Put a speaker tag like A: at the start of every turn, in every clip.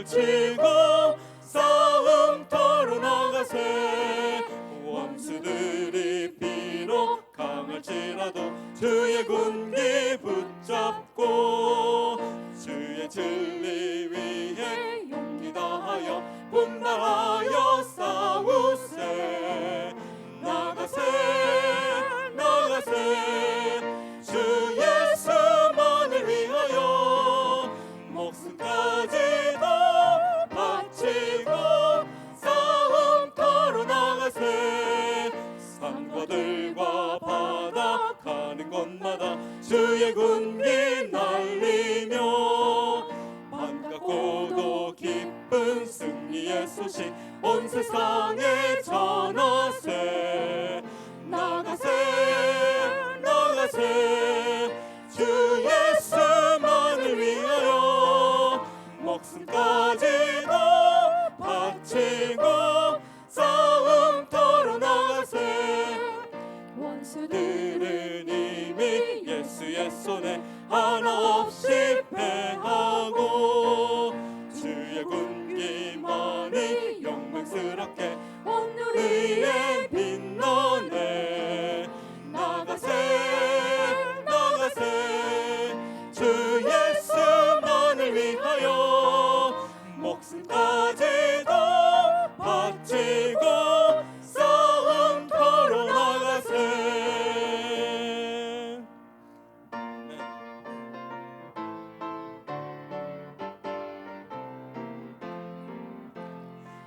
A: 바치고 싸움터로 나가세. 원수들이 비록 강할지라도 주의 군기 붙잡고 주의 진리 위해 용기 다하여 분발하여 싸우세. 나가세 나가세 주 예수만을 위하여 목숨까지도 바치고 싸움터로 나가세. 산과 들과 바다 가는 곳마다 주의 군기 날리며 반갑고도 기쁜 승리의 소식 온 세상에 전하세. 나가세 나가세 주 예수만을 위하여 목숨까지도 바치고 싸움터로 나가세. 원수들은 이미 예수의 손에 하나 없이 패하고 주의 군기만이 영광스럽게 온 우리의 빛나네. 나가세 나가세 주 예수만을 위하여 목숨까지도 바치고 싸움터로 나가세. 네.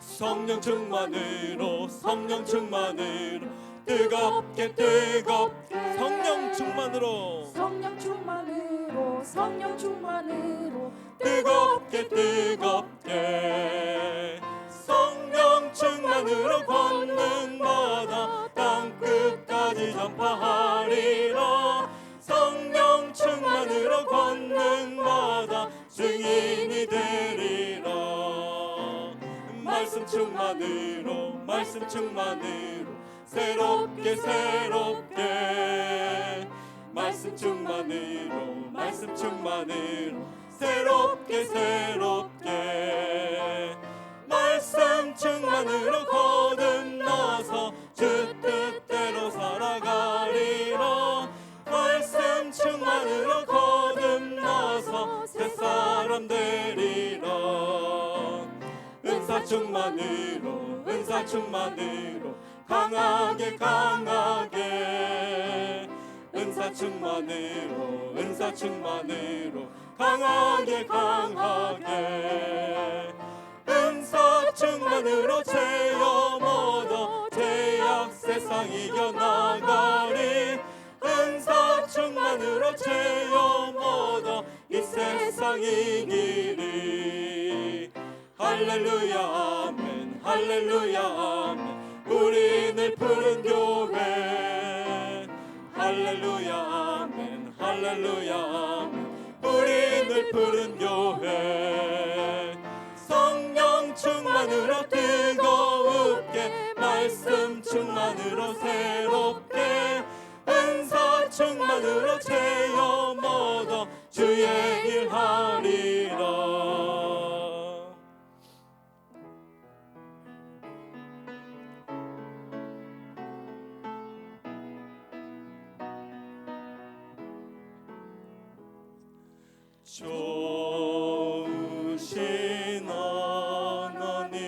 A: 성령 충만으로 성령 충만으로 뜨겁게 뜨겁게 성령 충만으로
B: 성령 충만으로 성령 충만으로
A: 뜨겁게 뜨겁게 성령 충만으로 걷는 마다 땅끝까지 전파하리라. 성령 충만으로 걷는 마다 증인이 되리라. 말씀 충만으로 말씀 충만으로 새롭게 새롭게 말씀 충만으로 말씀 충만으로 새롭게 새롭게 말씀 충만으로 거듭나서 주 뜻대로 살아가리라. 말씀 충만으로 거듭나서 새사람 되리라. 은사 충만으로 은사 충만으로 강하게 강하게 은사 충만으로 은사 충만으로 강하게 강하게 은사 충만으로 체험 얻어 죄악 세상 이겨나가리. 은사 충만으로 체험 얻어 이 세상 이기리. 할렐루야 아멘 할렐루야 아멘 우리 늘 푸른 교회. 할렐루야 아멘 할렐루야 아멘 우리 늘 푸른 교회. 성령 충만으로 뜨겁게 말씀 충만으로 새롭게 은사 충만으로 체험 얻어 주의 일 하리라. 좋으신 하나님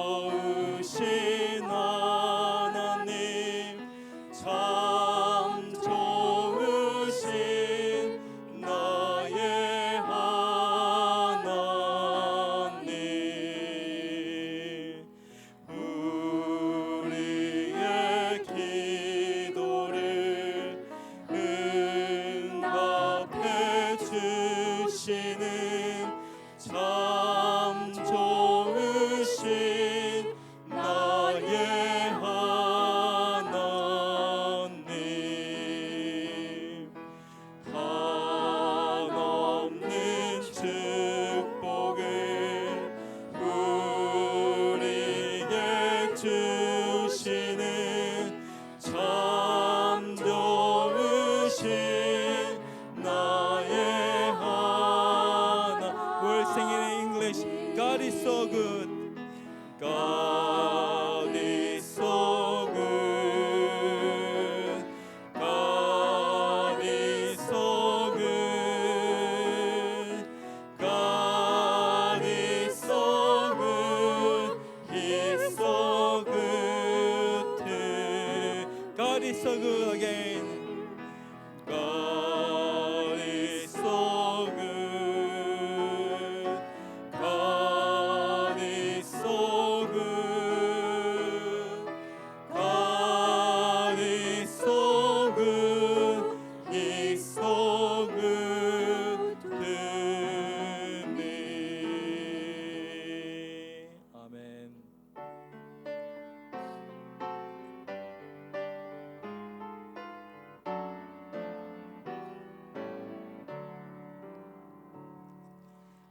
A: 좋으신 하나님 참 좋으신 나의 하나님. 우리의 기도를 응답해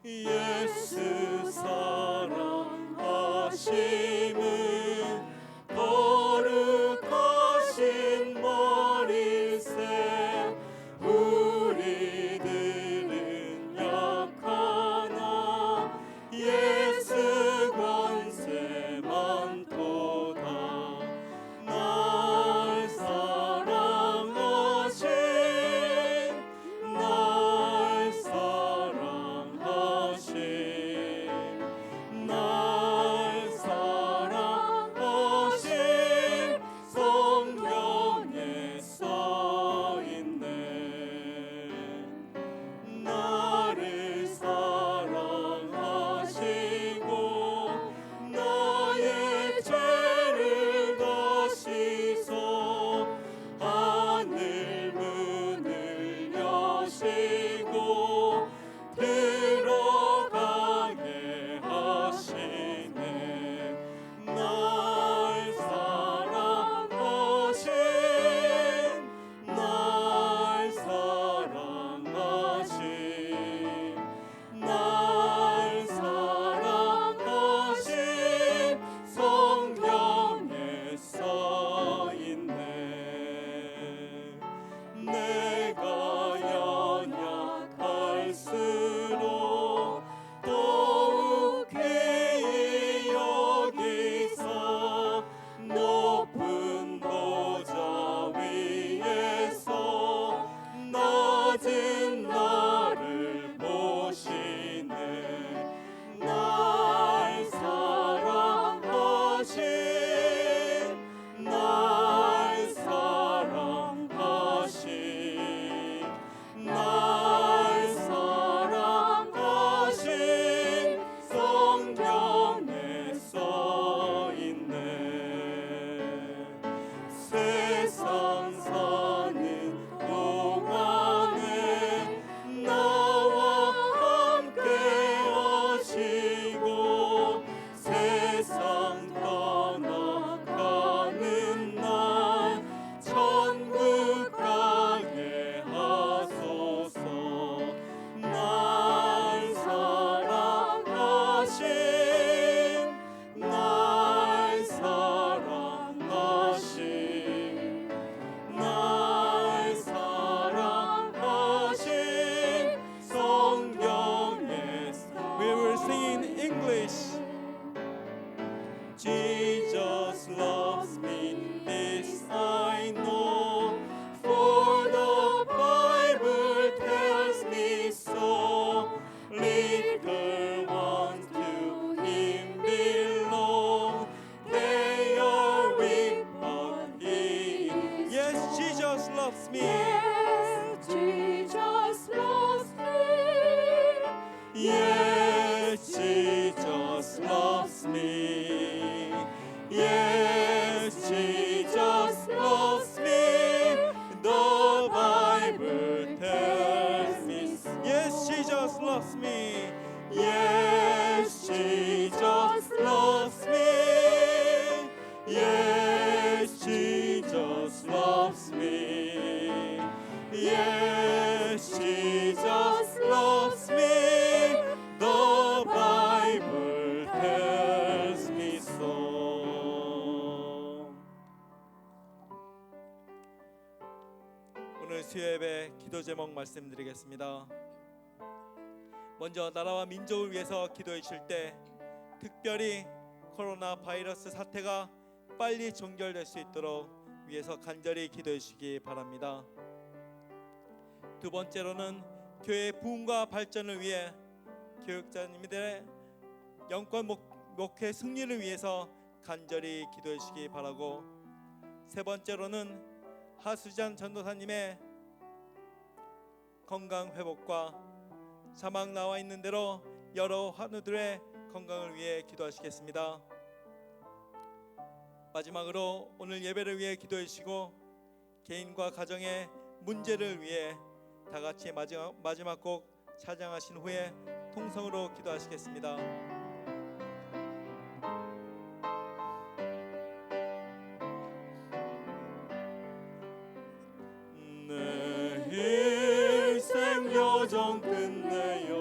A: 예수 사랑하심은 거룩하신 머리새 우리들은 약하나 예수 권세 많도다 날 사랑하신 날 사랑하신 날 사랑하신 성경에 써있네 나를 사랑하시고 나의 죄를 다 씻어 하늘 문을 여시고 들어가게 하시네 날 사랑하신 날 사랑하신 날 사랑하신 성경에 써있네 내가 연약할수록 더욱 귀히 여기사 높은 보좌 위에서 낮은 나를 보시네 날 사랑하신 날 사랑하신 날 사랑하신 성경에 써있네 세상 사는 동안에 나와 함께 하시고 세상 떠나가는 날 천국 가게 하소서 날 사랑하신 날 사랑하신 날 사랑하신 성경에 We will sing in English Jesus loves me, this I know, for the Bible tells me so. Little ones to Him belong, they are weak, but He is. Yes, Jesus loves me.
B: Yes, Jesus loves me.
A: Yes, Jesus loves me. Yes, Jesus loves me. The Bible tells me. Yes, Jesus loves me. Yes, Jesus loves me. Yes, Jesus loves me. Yes, Jesus loves me. The Bible tells me so. 오늘 수요예배 기도 제목 말씀드리겠습니다. 먼저 나라와 민족을 위해서 기도해 주실 때 특별히 코로나 바이러스 사태가 빨리 종결될 수 있도록 위해서 간절히 기도해 주시기 바랍니다. 두 번째로는 교회의 부흥과 발전을 위해 교육자님들의 영권 목회 승리를 위해서 간절히 기도해 주시기 바라고, 세 번째로는 하수잔 전도사님의 건강 회복과 자막 나와 있는 대로 여러 환우들의 건강을 위해 기도하시겠습니다. 마지막으로 오늘 예배를 위해 기도해 주시고 개인과 가정의 문제를 위해 다 같이 마지막 곡 찬양하신 후에 통성으로 기도하시겠습니다. 내 일생 여정 끝내요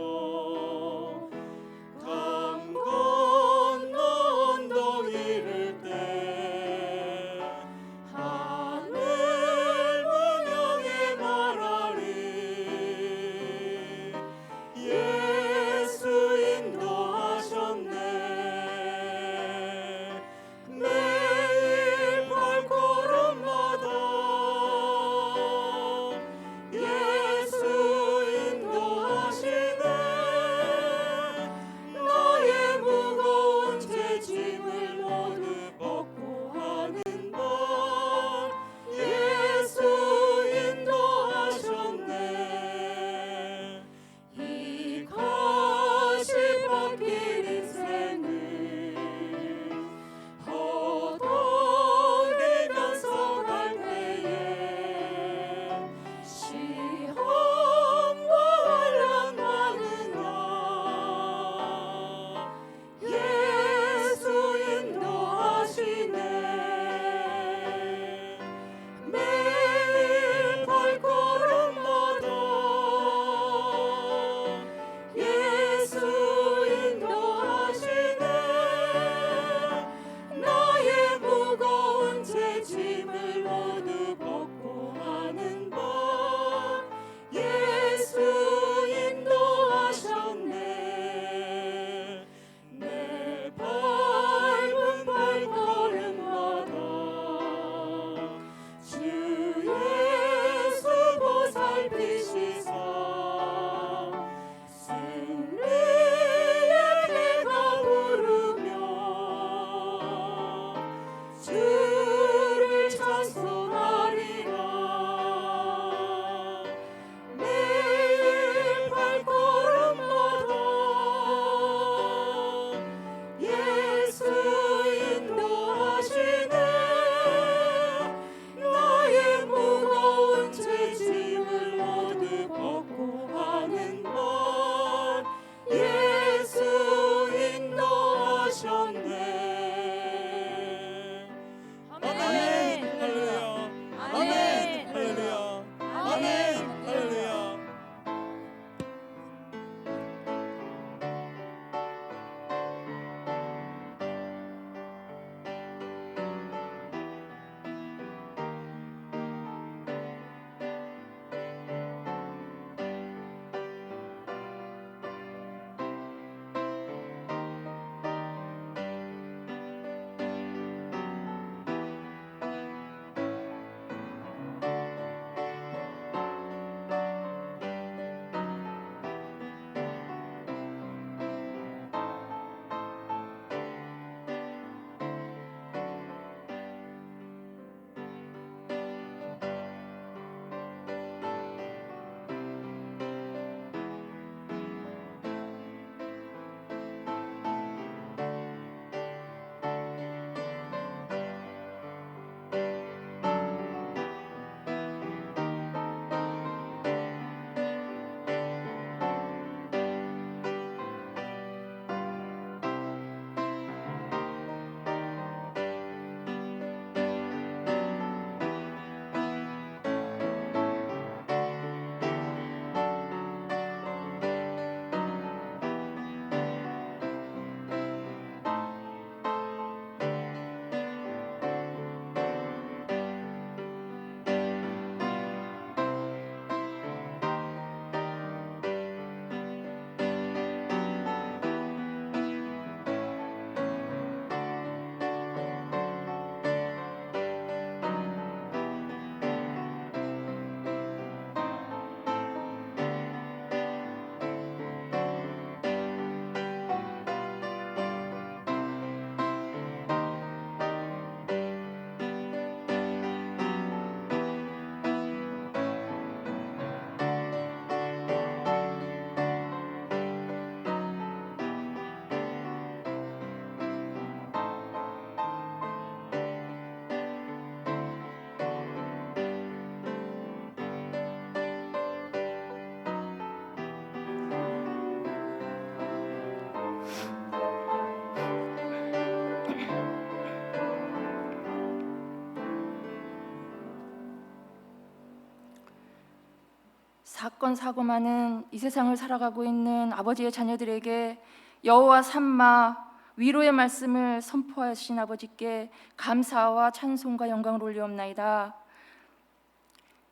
C: 사건 사고 많은 이 세상을 살아가고 있는 아버지의 자녀들에게 여호와 삼마 위로의 말씀을 선포하신 아버지께 감사와 찬송과 영광을 올리옵나이다.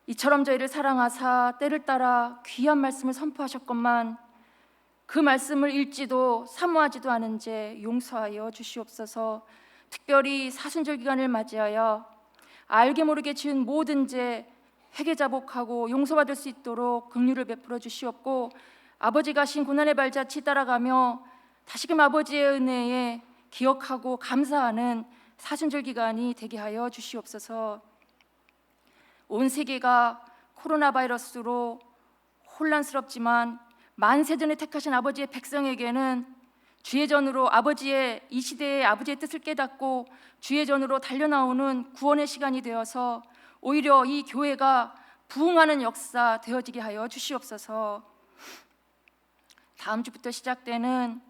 C: 이처럼 저희를 사랑하사 때를 따라 귀한 말씀을 선포하셨건만 그 말씀을 읽지도 사모하지도 않은 죄 용서하여 주시옵소서. 특별히 사순절 기간을 맞이하여 알게 모르게 지은 모든 죄 회개자복하고 용서받을 수 있도록 긍휼을 베풀어 주시옵고, 아버지가 하신 고난의 발자취 따라가며 다시금 아버지의 은혜에 기억하고 감사하는 사순절 기간이 되게 하여 주시옵소서. 온 세계가 코로나 바이러스로 혼란스럽지만 만세전에 택하신 아버지의 백성에게는 주의 전으로 이 시대의 아버지의 뜻을 깨닫고 주의 전으로 달려나오는 구원의 시간이 되어서 오히려 이 교회가 부흥하는 역사 되어지게 하여 주시옵소서. 다음 주부터 시작되는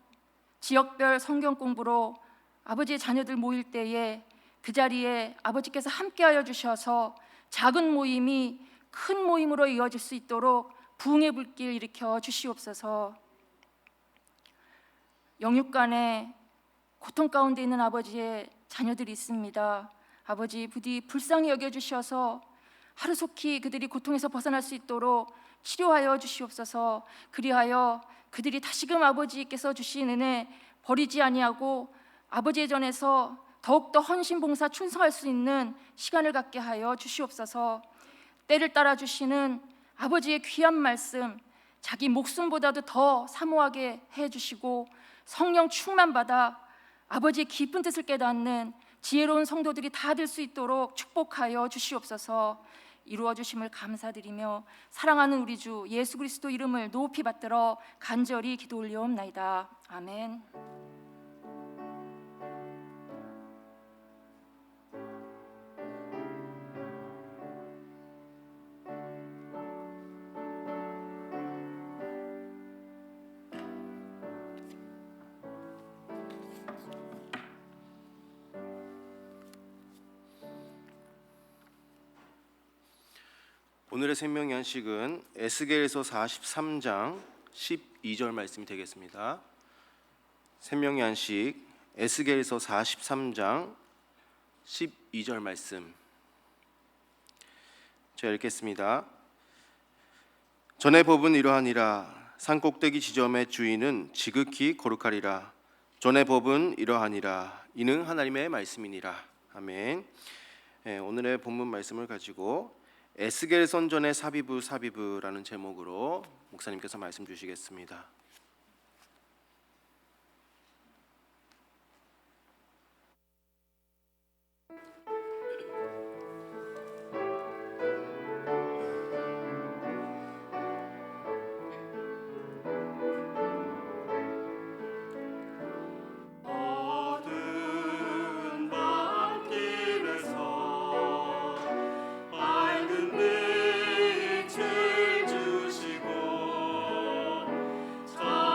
C: 지역별 성경 공부로 아버지의 자녀들 모일 때에 그 자리에 아버지께서 함께하여 주셔서 작은 모임이 큰 모임으로 이어질 수 있도록 부흥의 불길 일으켜 주시옵소서. 영육간에 고통 가운데 있는 아버지의 자녀들이 있습니다. 아버지 부디 불쌍히 여겨주셔서 하루속히 그들이 고통에서 벗어날 수 있도록 치료하여 주시옵소서. 그리하여 그들이 다시금 아버지께서 주신 은혜 버리지 아니하고 아버지의 전에서 더욱더 헌신봉사 충성할 수 있는 시간을 갖게 하여 주시옵소서. 때를 따라 주시는 아버지의 귀한 말씀 자기 목숨보다도 더 사모하게 해주시고 성령 충만받아 아버지의 깊은 뜻을 깨닫는 지혜로운 성도들이 다 될 수 있도록 축복하여 주시옵소서. 이루어 주심을 감사드리며 사랑하는 우리 주 예수 그리스도 이름을 높이 받들어 간절히 기도 올려옵나이다. 아멘.
D: 오늘의 생명의 안식은 에스겔서 43장 12절 말씀이 되겠습니다. 생명의 안식 에스겔서 43장 12절 말씀 제가 읽겠습니다. 전의 법은 이러하니라. 산꼭대기 지점의 주인은 지극히 거룩하리라. 전의 법은 이러하니라. 이는 하나님의 말씀이니라. 아멘. 오늘의 본문 말씀을 가지고 에스겔 선전의 사비브라는 제목으로 목사님께서 말씀 주시겠습니다.
B: 자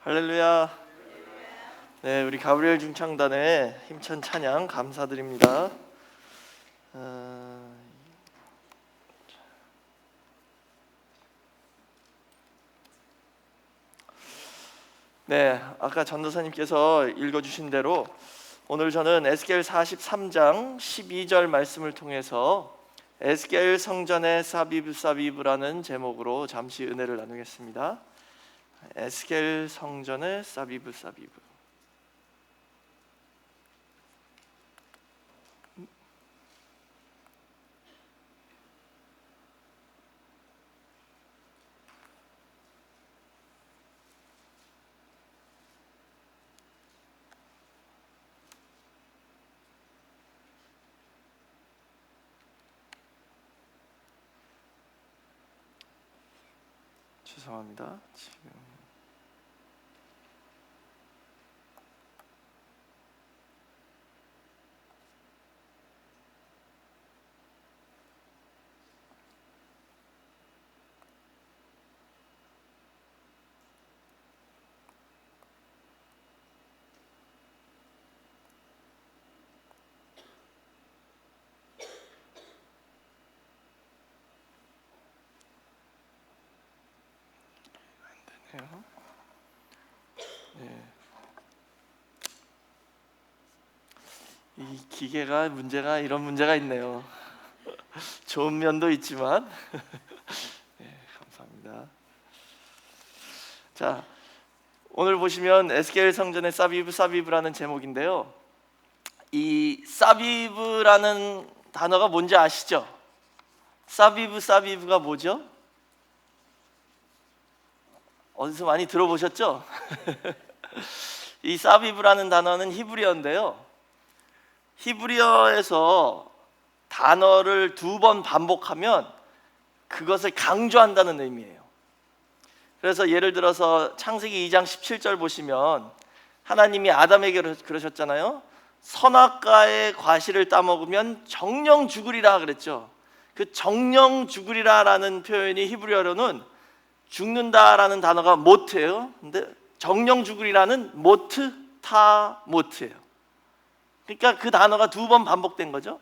E: 할렐루야. 네, 우리 가브리엘 중창단의 힘찬 찬양 감사드립니다. 네, 아까 전도사님께서 읽어주신 대로 오늘 저는 에스겔 43장 12절 말씀을 통해서 에스겔 성전의 사비브라는 제목으로 잠시 은혜를 나누겠습니다. 에스겔 성전의 사비브. 죄송합니다. 지금 네. 이 기계가 문제가 이런 문제가 있네요. 좋은 면도 있지만 네, 감사합니다. 자, 오늘 보시면 에스겔 성전의 사비브라는 제목인데요. 이 사비브라는 단어가 뭔지 아시죠? 사비브가 뭐죠? 어디서 많이 들어보셨죠? 이 사비브라는 단어는 히브리어인데요. 히브리어에서 단어를 2번 반복하면 그것을 강조한다는 의미예요. 그래서 예를 들어서 창세기 2장 17절 보시면 하나님이 아담에게 그러셨잖아요. 선악과의 과실을 따먹으면 정령 죽으리라 그랬죠. 그 정령 죽으리라라는 표현이 히브리어로는 죽는다라는 단어가 모트예요. 근데 정령 죽으리라는 모트예요. 그러니까 그 단어가 2번 반복된 거죠.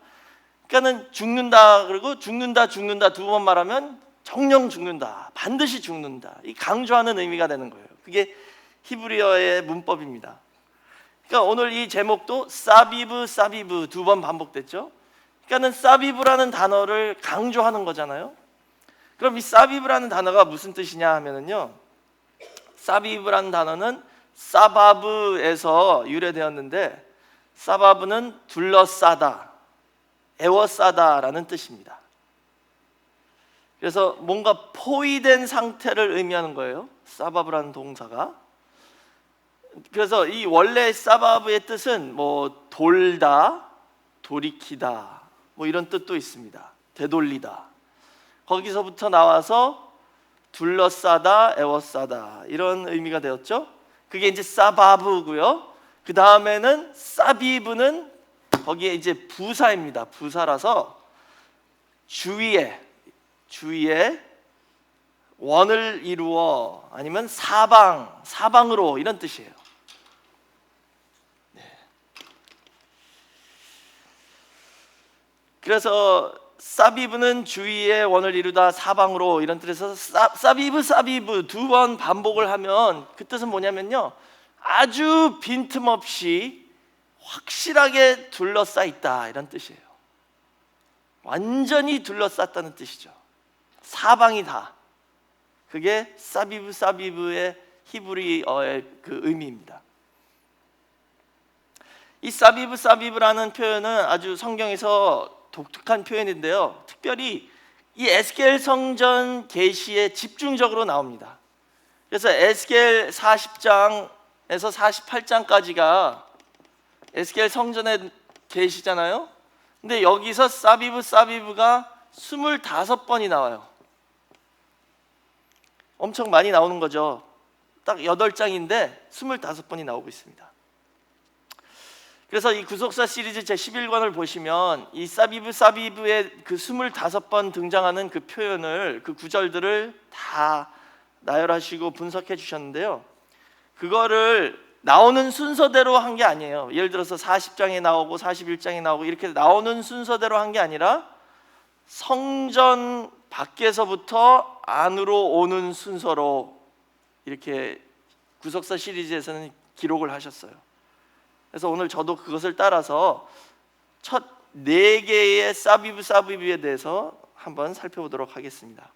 E: 그러니까는 죽는다 그리고 죽는다 2번 말하면 정령 죽는다, 반드시 죽는다. 이 강조하는 의미가 되는 거예요. 그게 히브리어의 문법입니다. 그러니까 오늘 이 제목도 사비브 2번 반복됐죠. 그러니까는 사비브라는 단어를 강조하는 거잖아요. 그럼 이 사비브라는 단어가 무슨 뜻이냐 하면은요, 사비브라는 단어는 사바브에서 유래되었는데, 사바브는 둘러싸다, 에워싸다라는 뜻입니다. 그래서 뭔가 포위된 상태를 의미하는 거예요, 사바브라는 동사가. 그래서 이 원래 사바브의 뜻은 뭐 돌다, 돌이키다, 뭐 이런 뜻도 있습니다. 되돌리다. 거기서부터 나와서 둘러싸다, 에워싸다 이런 의미가 되었죠. 그게 이제 사바브고요. 그 다음에는 사비브는 거기에 이제 부사입니다. 부사라서 주위에 원을 이루어 아니면 사방으로 이런 뜻이에요. 네. 그래서 사비브는 주위에 원을 이루다 사방으로 이런 뜻에서 사비브 2번 반복을 하면 그 뜻은 뭐냐면요, 아주 빈틈없이 확실하게 둘러싸 있다 이런 뜻이에요. 완전히 둘러쌌다는 뜻이죠. 사방이 다. 그게 사비브의 히브리어의 그 의미입니다. 이 사비브라는 표현은 아주 성경에서 독특한 표현인데요. 특별히 이 에스겔 성전 계시에 집중적으로 나옵니다. 그래서 에스겔 40장에서 48장까지가 에스겔 성전의 계시잖아요. 근데 여기서 사비브가 25번이 나와요. 엄청 많이 나오는 거죠. 딱 8장인데 25번이 나오고 있습니다. 그래서 이 구속사 시리즈 제11권을 보시면 이 사비브의 그 25번 등장하는 그 표현을, 그 구절들을 다 나열하시고 분석해 주셨는데요. 그거를 나오는 순서대로 한 게 아니에요. 예를 들어서 40장에 나오고 41장에 나오고 이렇게 나오는 순서대로 한 게 아니라 성전 밖에서부터 안으로 오는 순서로 이렇게 구속사 시리즈에서는 기록을 하셨어요. 그래서 오늘 저도 그것을 따라서 첫 4개의 사비브에 대해서 한번 살펴보도록 하겠습니다.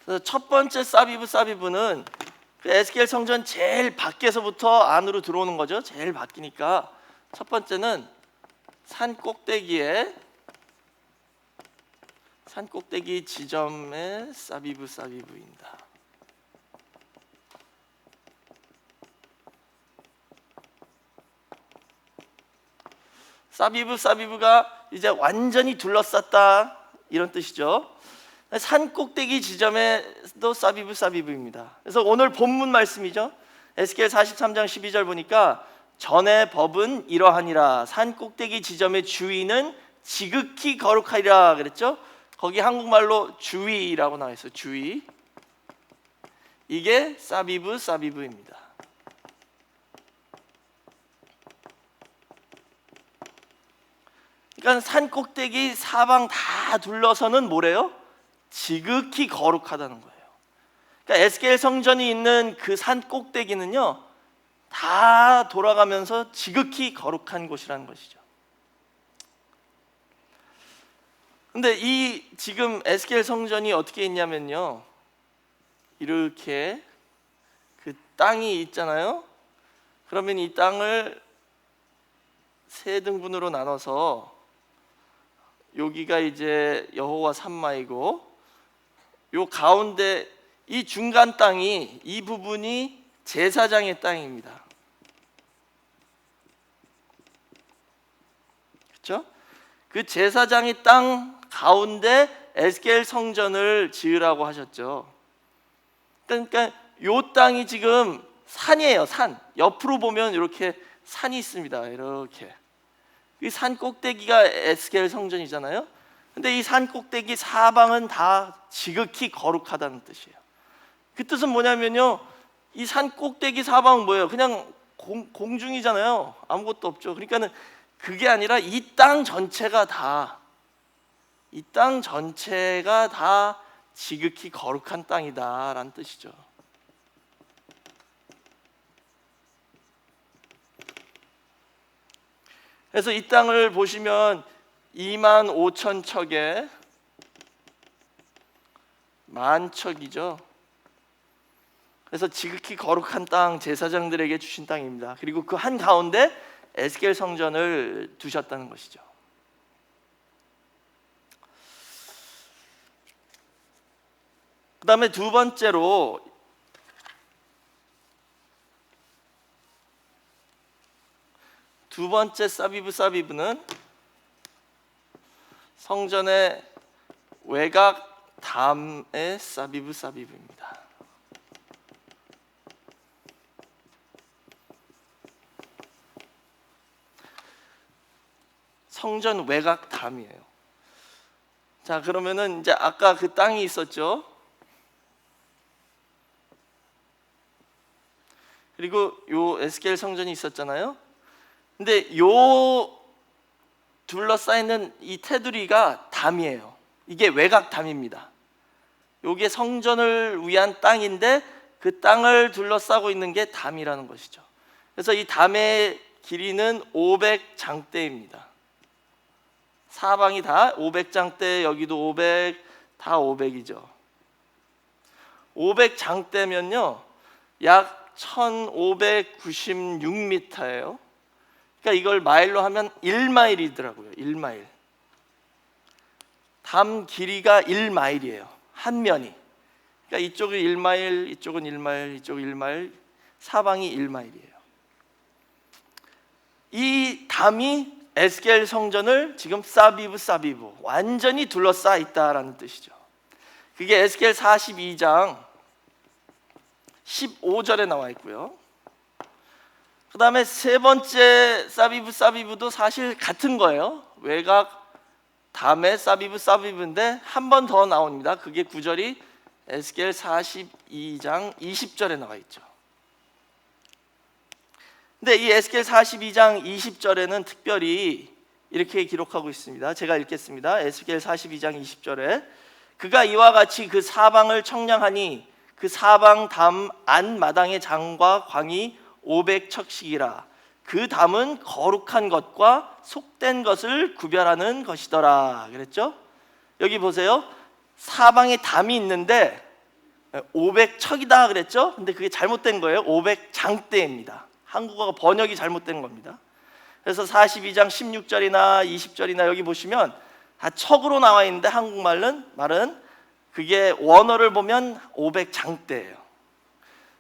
E: 그래서 첫 번째 사비브는 에스겔 성전 제일 밖에서부터 안으로 들어오는 거죠. 제일 밖이니까 첫 번째는 산 꼭대기 지점의 사비브입니다. 사비브가 이제 완전히 둘러쌌다 이런 뜻이죠. 산 꼭대기 지점에도 사비브입니다. 그래서 오늘 본문 말씀이죠. 에스겔 43장 12절 보니까 전의 법은 이러하니라. 산 꼭대기 지점의 주위는 지극히 거룩하리라 그랬죠. 거기 한국말로 주위라고 나와 있어요. 주위. 이게 사비브입니다. 그러니까 산 꼭대기 사방 다 둘러서는 뭐래요? 지극히 거룩하다는 거예요. 그러니까 에스겔 성전이 있는 그 산 꼭대기는요, 다 돌아가면서 지극히 거룩한 곳이라는 것이죠. 근데 이 지금 에스겔 성전이 어떻게 있냐면요, 이렇게 그 땅이 있잖아요. 그러면 이 땅을 3등분으로 나눠서 여기가 이제 여호와 산마이고, 요 가운데 이 중간 땅이, 이 부분이 제사장의 땅입니다. 그렇죠? 그 제사장의 땅 가운데 에스겔 성전을 지으라고 하셨죠. 그러니까 요 땅이 지금 산이에요. 산. 옆으로 보면 이렇게 산이 있습니다. 이렇게. 이 산 꼭대기가 에스겔 성전이잖아요. 근데 이 산 꼭대기 사방은 다 지극히 거룩하다는 뜻이에요. 그 뜻은 뭐냐면요, 이 산 꼭대기 사방은 뭐예요? 그냥 공중이잖아요. 아무것도 없죠. 그러니까는 그게 아니라 이 땅 전체가 다 지극히 거룩한 땅이다라는 뜻이죠. 그래서 이 땅을 보시면 25,000척에 만척이죠. 그래서 지극히 거룩한 땅, 제사장들에게 주신 땅입니다. 그리고 그 한가운데 에스겔 성전을 두셨다는 것이죠. 그 다음에 두 번째로 두 번째 사비브는 성전의 외곽 담의 사비브입니다. 성전 외곽 담이에요. 자, 그러면은 이제 아까 그 땅이 있었죠. 그리고 요 에스겔 성전이 있었잖아요. 근데 요 둘러싸이는 이 테두리가 담이에요. 이게 외곽 담입니다. 요게 성전을 위한 땅인데 그 땅을 둘러싸고 있는 게 담이라는 것이죠. 그래서 이 담의 길이는 500장대입니다. 사방이 다 500장대, 여기도 500, 다 500이죠. 500장대면요 약 1596m예요. 그러니까 이걸 마일로 하면 1마일이더라고요. 1마일. 담 길이가 1마일이에요. 한 면이. 그러니까 이쪽은 1마일, 이쪽은 1마일, 이쪽은 1마일, 사방이 1마일이에요. 이 담이 에스겔 성전을 지금 사비브 완전히 둘러싸 있다라는 뜻이죠. 그게 에스겔 42장 15절에 나와 있고요. 그 다음에 세 번째 사비브도 사실 같은 거예요. 외곽 담의 사비브인데 한 번 더 나옵니다. 그게 9절이 에스겔 42장 20절에 나와 있죠. 근데 이 에스겔 42장 20절에는 특별히 이렇게 기록하고 있습니다. 제가 읽겠습니다. 에스겔 42장 20절에 그가 이와 같이 그 사방을 청량하니 그 사방 담 안 마당의 장과 광이 500척씩이라 그 담은 거룩한 것과 속된 것을 구별하는 것이더라 그랬죠? 여기 보세요. 사방에 담이 있는데 500척이다 그랬죠? 근데 그게 잘못된 거예요. 500장대입니다. 한국어가 번역이 잘못된 겁니다. 그래서 42장 16절이나 20절이나 여기 보시면 다 척으로 나와 있는데 한국말은 그게 원어를 보면 500장대예요.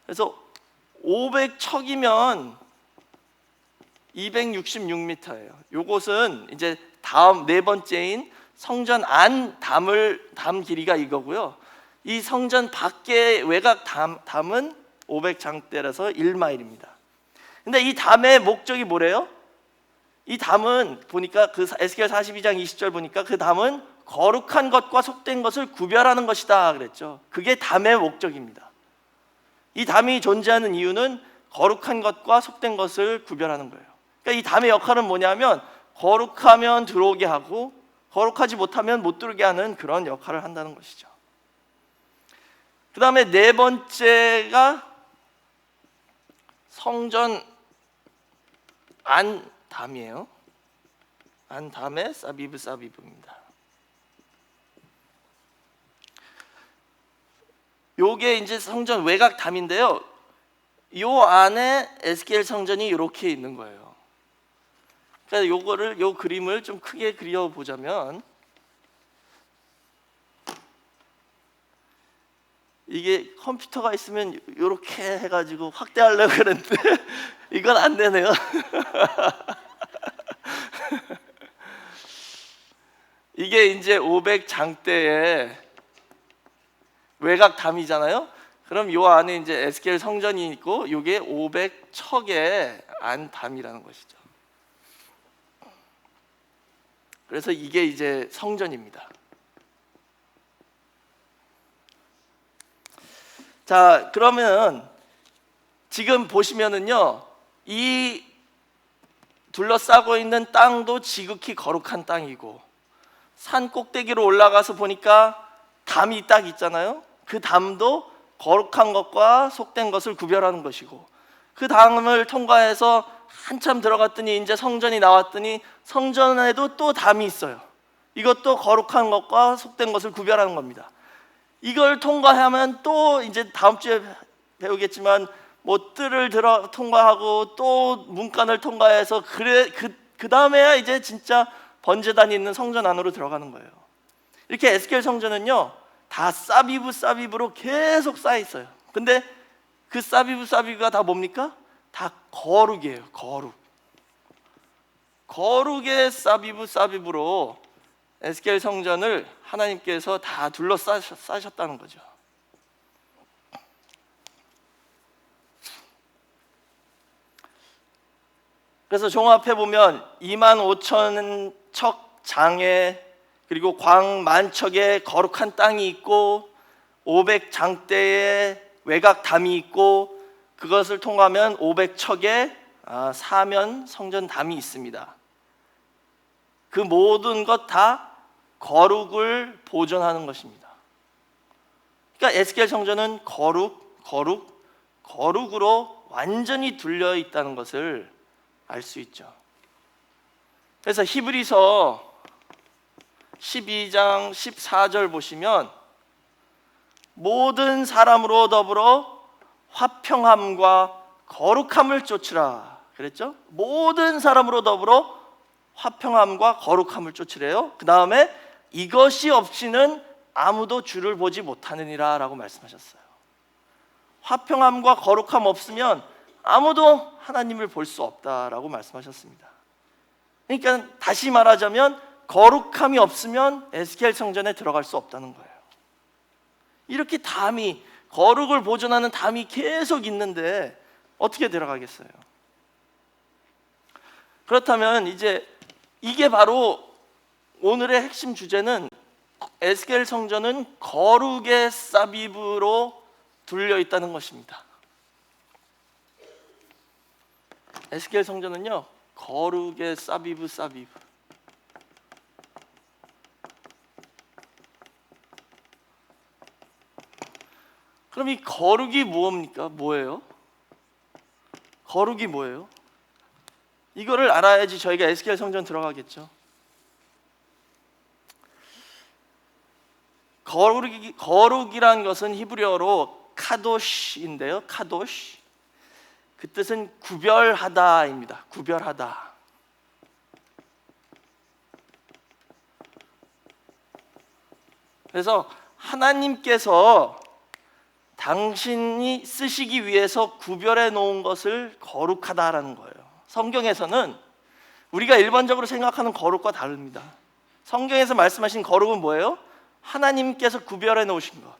E: 그래서 500척이면 266m예요. 요것은 이제 다음 네 번째인 성전 안 담 길이가 이거고요. 이 성전 밖의 외곽 담은 500장대라서 1마일입니다. 근데 이 담의 목적이 뭐래요? 이 담은 보니까 그 에스겔 42장 20절 보니까 그 담은 거룩한 것과 속된 것을 구별하는 것이다 그랬죠. 그게 담의 목적입니다. 이 담이 존재하는 이유는 거룩한 것과 속된 것을 구별하는 거예요. 그러니까 이 담의 역할은 뭐냐면 거룩하면 들어오게 하고 거룩하지 못하면 못 들어오게 하는 그런 역할을 한다는 것이죠. 그 다음에 네 번째가 성전 안 담이에요. 안 담의 사비브입니다. 요게 이제 성전 외곽 담인데요. 요 안에 에스겔 성전이 이렇게 있는 거예요. 그러니까 요 그림을 좀 크게 그려 보자면 이게 컴퓨터가 있으면 이렇게 해가지고 확대하려고 그랬는데 이건 안 되네요. 이게 이제 500장대의 외곽 담이잖아요. 그럼 요 안에 이제 에스겔 성전이 있고 요게 500척의 안 담이라는 것이죠. 그래서 이게 이제 성전입니다. 자, 그러면 지금 보시면은요, 이 둘러싸고 있는 땅도 지극히 거룩한 땅이고 산 꼭대기로 올라가서 보니까 담이 딱 있잖아요. 그 담도 거룩한 것과 속된 것을 구별하는 것이고 그 담을 통과해서 한참 들어갔더니 이제 성전이 나왔더니 성전에도 또 담이 있어요. 이것도 거룩한 것과 속된 것을 구별하는 겁니다. 이걸 통과하면 또 이제 다음 주에 배우겠지만 뭐 뜰을 통과하고 또 문간을 통과해서 그 다음에야 이제 진짜 번제단이 있는 성전 안으로 들어가는 거예요. 이렇게 에스겔 성전은요 다 사비브로 계속 쌓여 있어요. 근데 그 사비브가 다 뭡니까? 다 거룩이에요. 거룩의 사비브로 에스겔 성전을 하나님께서 다 둘러싸셨다는 거죠. 그래서 종합해 보면 25,000척 장에 그리고 광 만척의 거룩한 땅이 있고 500장대의 외곽 담이 있고 그것을 통과하면 500척의 사면 성전 담이 있습니다. 그 모든 것 다 거룩을 보존하는 것입니다. 그러니까 에스겔 성전은 거룩으로 완전히 둘려 있다는 것을 알 수 있죠. 그래서 히브리서 12장 14절 보시면 모든 사람으로 더불어 화평함과 거룩함을 쫓으라 그랬죠? 모든 사람으로 더불어 화평함과 거룩함을 쫓으래요. 그 다음에 이것이 없이는 아무도 주를 보지 못하느니라 라고 말씀하셨어요. 화평함과 거룩함 없으면 아무도 하나님을 볼 수 없다라고 말씀하셨습니다. 그러니까 다시 말하자면 거룩함이 없으면 에스겔 성전에 들어갈 수 없다는 거예요. 이렇게 담이 거룩을 보존하는 담이 계속 있는데 어떻게 들어가겠어요? 그렇다면 이제 이게 바로 오늘의 핵심 주제는 에스겔 성전은 거룩의 사비브로 둘려 있다는 것입니다. 에스겔 성전은요, 거룩의 사비브. 그럼 이 거룩이 뭡니까? 뭐예요? 거룩이 뭐예요? 이거를 알아야지 저희가 에스겔 성전 들어가겠죠. 거룩이란 것은 히브리어로 카도시인데요. 카도시. 그 뜻은 구별하다입니다. 구별하다. 그래서 하나님께서 당신이 쓰시기 위해서 구별해 놓은 것을 거룩하다라는 거예요. 성경에서는 우리가 일반적으로 생각하는 거룩과 다릅니다. 성경에서 말씀하신 거룩은 뭐예요? 하나님께서 구별해 놓으신 것.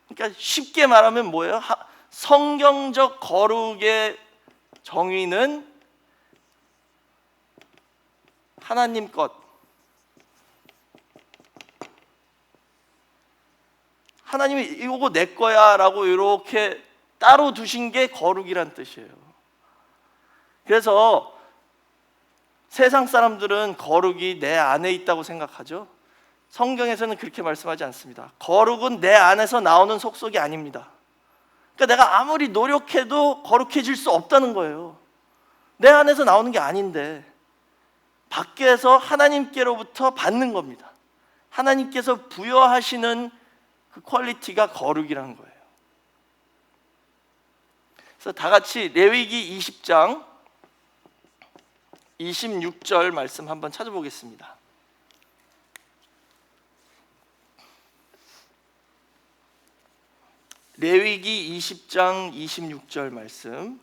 E: 그러니까 쉽게 말하면 뭐예요? 성경적 거룩의 정의는 하나님 것. 하나님이 이거 내 거야 라고 이렇게 따로 두신 게 거룩이란 뜻이에요. 그래서 세상 사람들은 거룩이 내 안에 있다고 생각하죠. 성경에서는 그렇게 말씀하지 않습니다. 거룩은 내 안에서 나오는 속속이 아닙니다. 그러니까 내가 아무리 노력해도 거룩해질 수 없다는 거예요. 내 안에서 나오는 게 아닌데 밖에서 하나님께로부터 받는 겁니다. 하나님께서 부여하시는 그 퀄리티가 거룩이라는 거예요. 그래서 다 같이 레위기 20장 26절 말씀 한번 찾아보겠습니다. 레위기 20장 26절 말씀.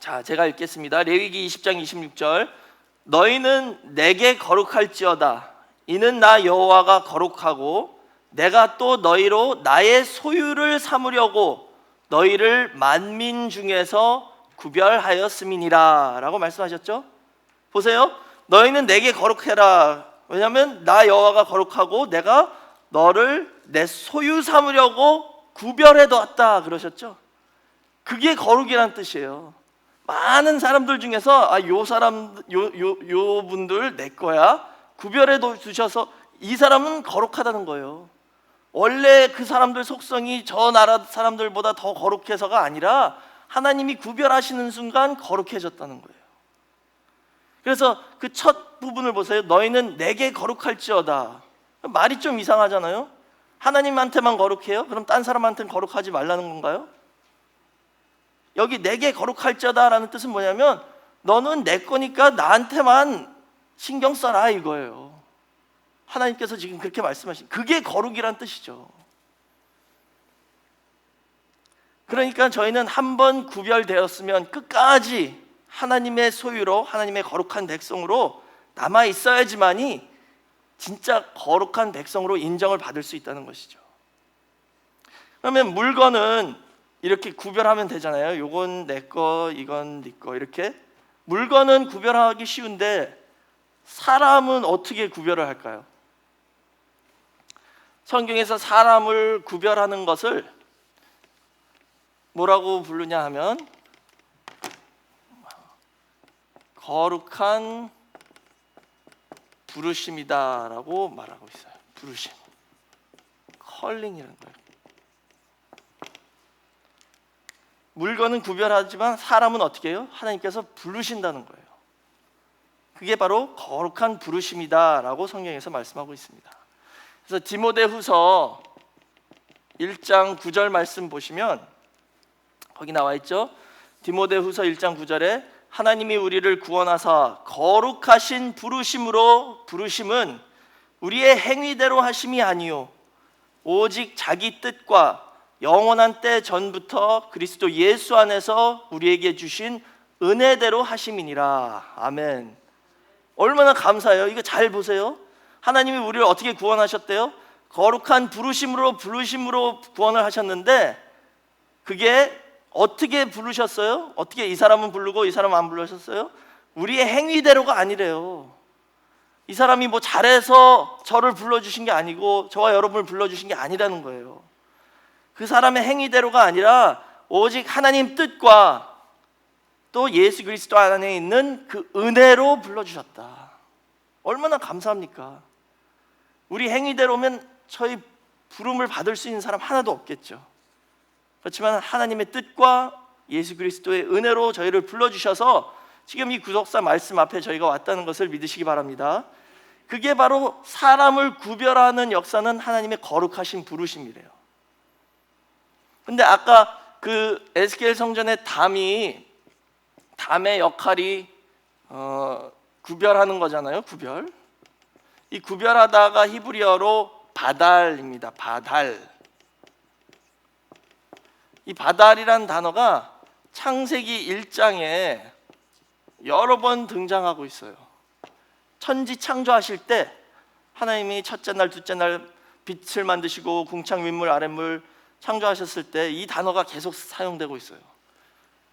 E: 자, 제가 읽겠습니다. 레위기 20장 26절. 너희는 내게 거룩할지어다. 이는 나 여호와가 거룩하고 내가 또 너희로 나의 소유를 삼으려고 너희를 만민 중에서 구별하였음이니라 라고 말씀하셨죠. 보세요. 너희는 내게 거룩해라. 왜냐하면 나 여호와가 거룩하고 내가 너를 내 소유 삼으려고 구별해뒀다 그러셨죠. 그게 거룩이란 뜻이에요. 많은 사람들 중에서 요 분들 내 거야 구별해 두셔서 이 사람은 거룩하다는 거예요. 원래 그 사람들 속성이 저 나라 사람들보다 더 거룩해서가 아니라 하나님이 구별하시는 순간 거룩해졌다는 거예요. 그래서 그 첫 부분을 보세요. 너희는 내게 거룩할지어다. 말이 좀 이상하잖아요. 하나님한테만 거룩해요? 그럼 딴 사람한테는 거룩하지 말라는 건가요? 여기 내게 거룩할지어다라는 뜻은 뭐냐면 너는 내 거니까 나한테만 신경 써라 이거예요. 하나님께서 지금 그렇게 말씀하신 그게 거룩이란 뜻이죠. 그러니까 저희는 한번 구별되었으면 끝까지 하나님의 소유로 하나님의 거룩한 백성으로 남아 있어야지만이 진짜 거룩한 백성으로 인정을 받을 수 있다는 것이죠. 그러면 물건은 이렇게 구별하면 되잖아요. 요건 내 거, 이건 네 거 이렇게 물건은 구별하기 쉬운데 사람은 어떻게 구별을 할까요? 성경에서 사람을 구별하는 것을 뭐라고 부르냐 하면 거룩한 부르심이다라고 말하고 있어요. 부르심, 컬링이라는 거예요. 물건은 구별하지만 사람은 어떻게 해요? 하나님께서 부르신다는 거예요. 그게 바로 거룩한 부르심이다라고 성경에서 말씀하고 있습니다. 그래서 디모데후서 1장 9절 말씀 보시면 거기 나와 있죠. 디모데후서 1장 9절에 하나님이 우리를 구원하사 거룩하신 부르심으로 부르심은 우리의 행위대로 하심이 아니요 오직 자기 뜻과 영원한 때 전부터 그리스도 예수 안에서 우리에게 주신 은혜대로 하심이니라. 아멘. 얼마나 감사해요. 이거 잘 보세요. 하나님이 우리를 어떻게 구원하셨대요? 거룩한 부르심으로 구원을 하셨는데, 그게 어떻게 부르셨어요? 어떻게 이 사람은 부르고 이 사람은 안 부르셨어요? 우리의 행위대로가 아니래요. 이 사람이 뭐 잘해서 저를 불러주신 게 아니고 저와 여러분을 불러주신 게 아니라는 거예요. 그 사람의 행위대로가 아니라 오직 하나님 뜻과 또 예수 그리스도 안에 있는 그 은혜로 불러주셨다. 얼마나 감사합니까? 우리 행위대로면 저희 부름을 받을 수 있는 사람 하나도 없겠죠. 그렇지만 하나님의 뜻과 예수 그리스도의 은혜로 저희를 불러주셔서 지금 이 구속사 말씀 앞에 저희가 왔다는 것을 믿으시기 바랍니다. 그게 바로 사람을 구별하는 역사는 하나님의 거룩하신 부르심이래요. 근데 아까 그 에스겔 성전의 담의 역할이 구별하는 거잖아요. 구별. 이 구별하다가 히브리어로 바달입니다. 바달. 이 바달이라는 단어가 창세기 1장에 여러 번 등장하고 있어요. 천지 창조하실 때 하나님이 첫째 날, 둘째 날 빛을 만드시고 궁창 윗물 아랫물 창조하셨을 때 이 단어가 계속 사용되고 있어요.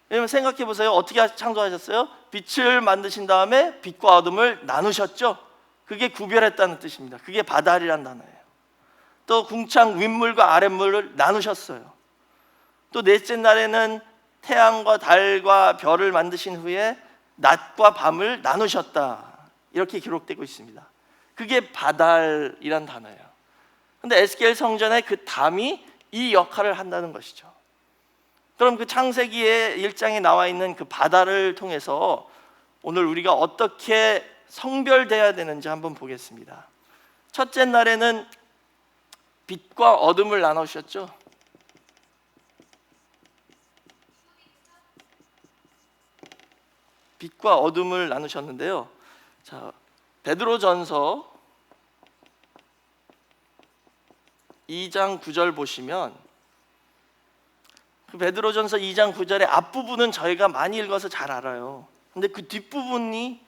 E: 왜냐면 생각해 보세요. 어떻게 창조하셨어요? 빛을 만드신 다음에 빛과 어둠을 나누셨죠. 그게 구별했다는 뜻입니다. 그게 바달이란 단어예요. 또 궁창 윗물과 아랫물을 나누셨어요. 또 넷째 날에는 태양과 달과 별을 만드신 후에 낮과 밤을 나누셨다. 이렇게 기록되고 있습니다. 그게 바달이란 단어예요. 근데 에스겔 성전의 그 담이 이 역할을 한다는 것이죠. 그럼 그 창세기의 1장에 나와 있는 그 바달을 통해서 오늘 우리가 어떻게 성별돼야 되는지 한번 보겠습니다. 첫째 날에는 빛과 어둠을 나누셨죠. 빛과 어둠을 나누셨는데요. 자, 베드로전서 2장 9절 보시면 그 베드로전서 2장 9절의 앞부분은 저희가 많이 읽어서 잘 알아요. 근데 그 뒷부분이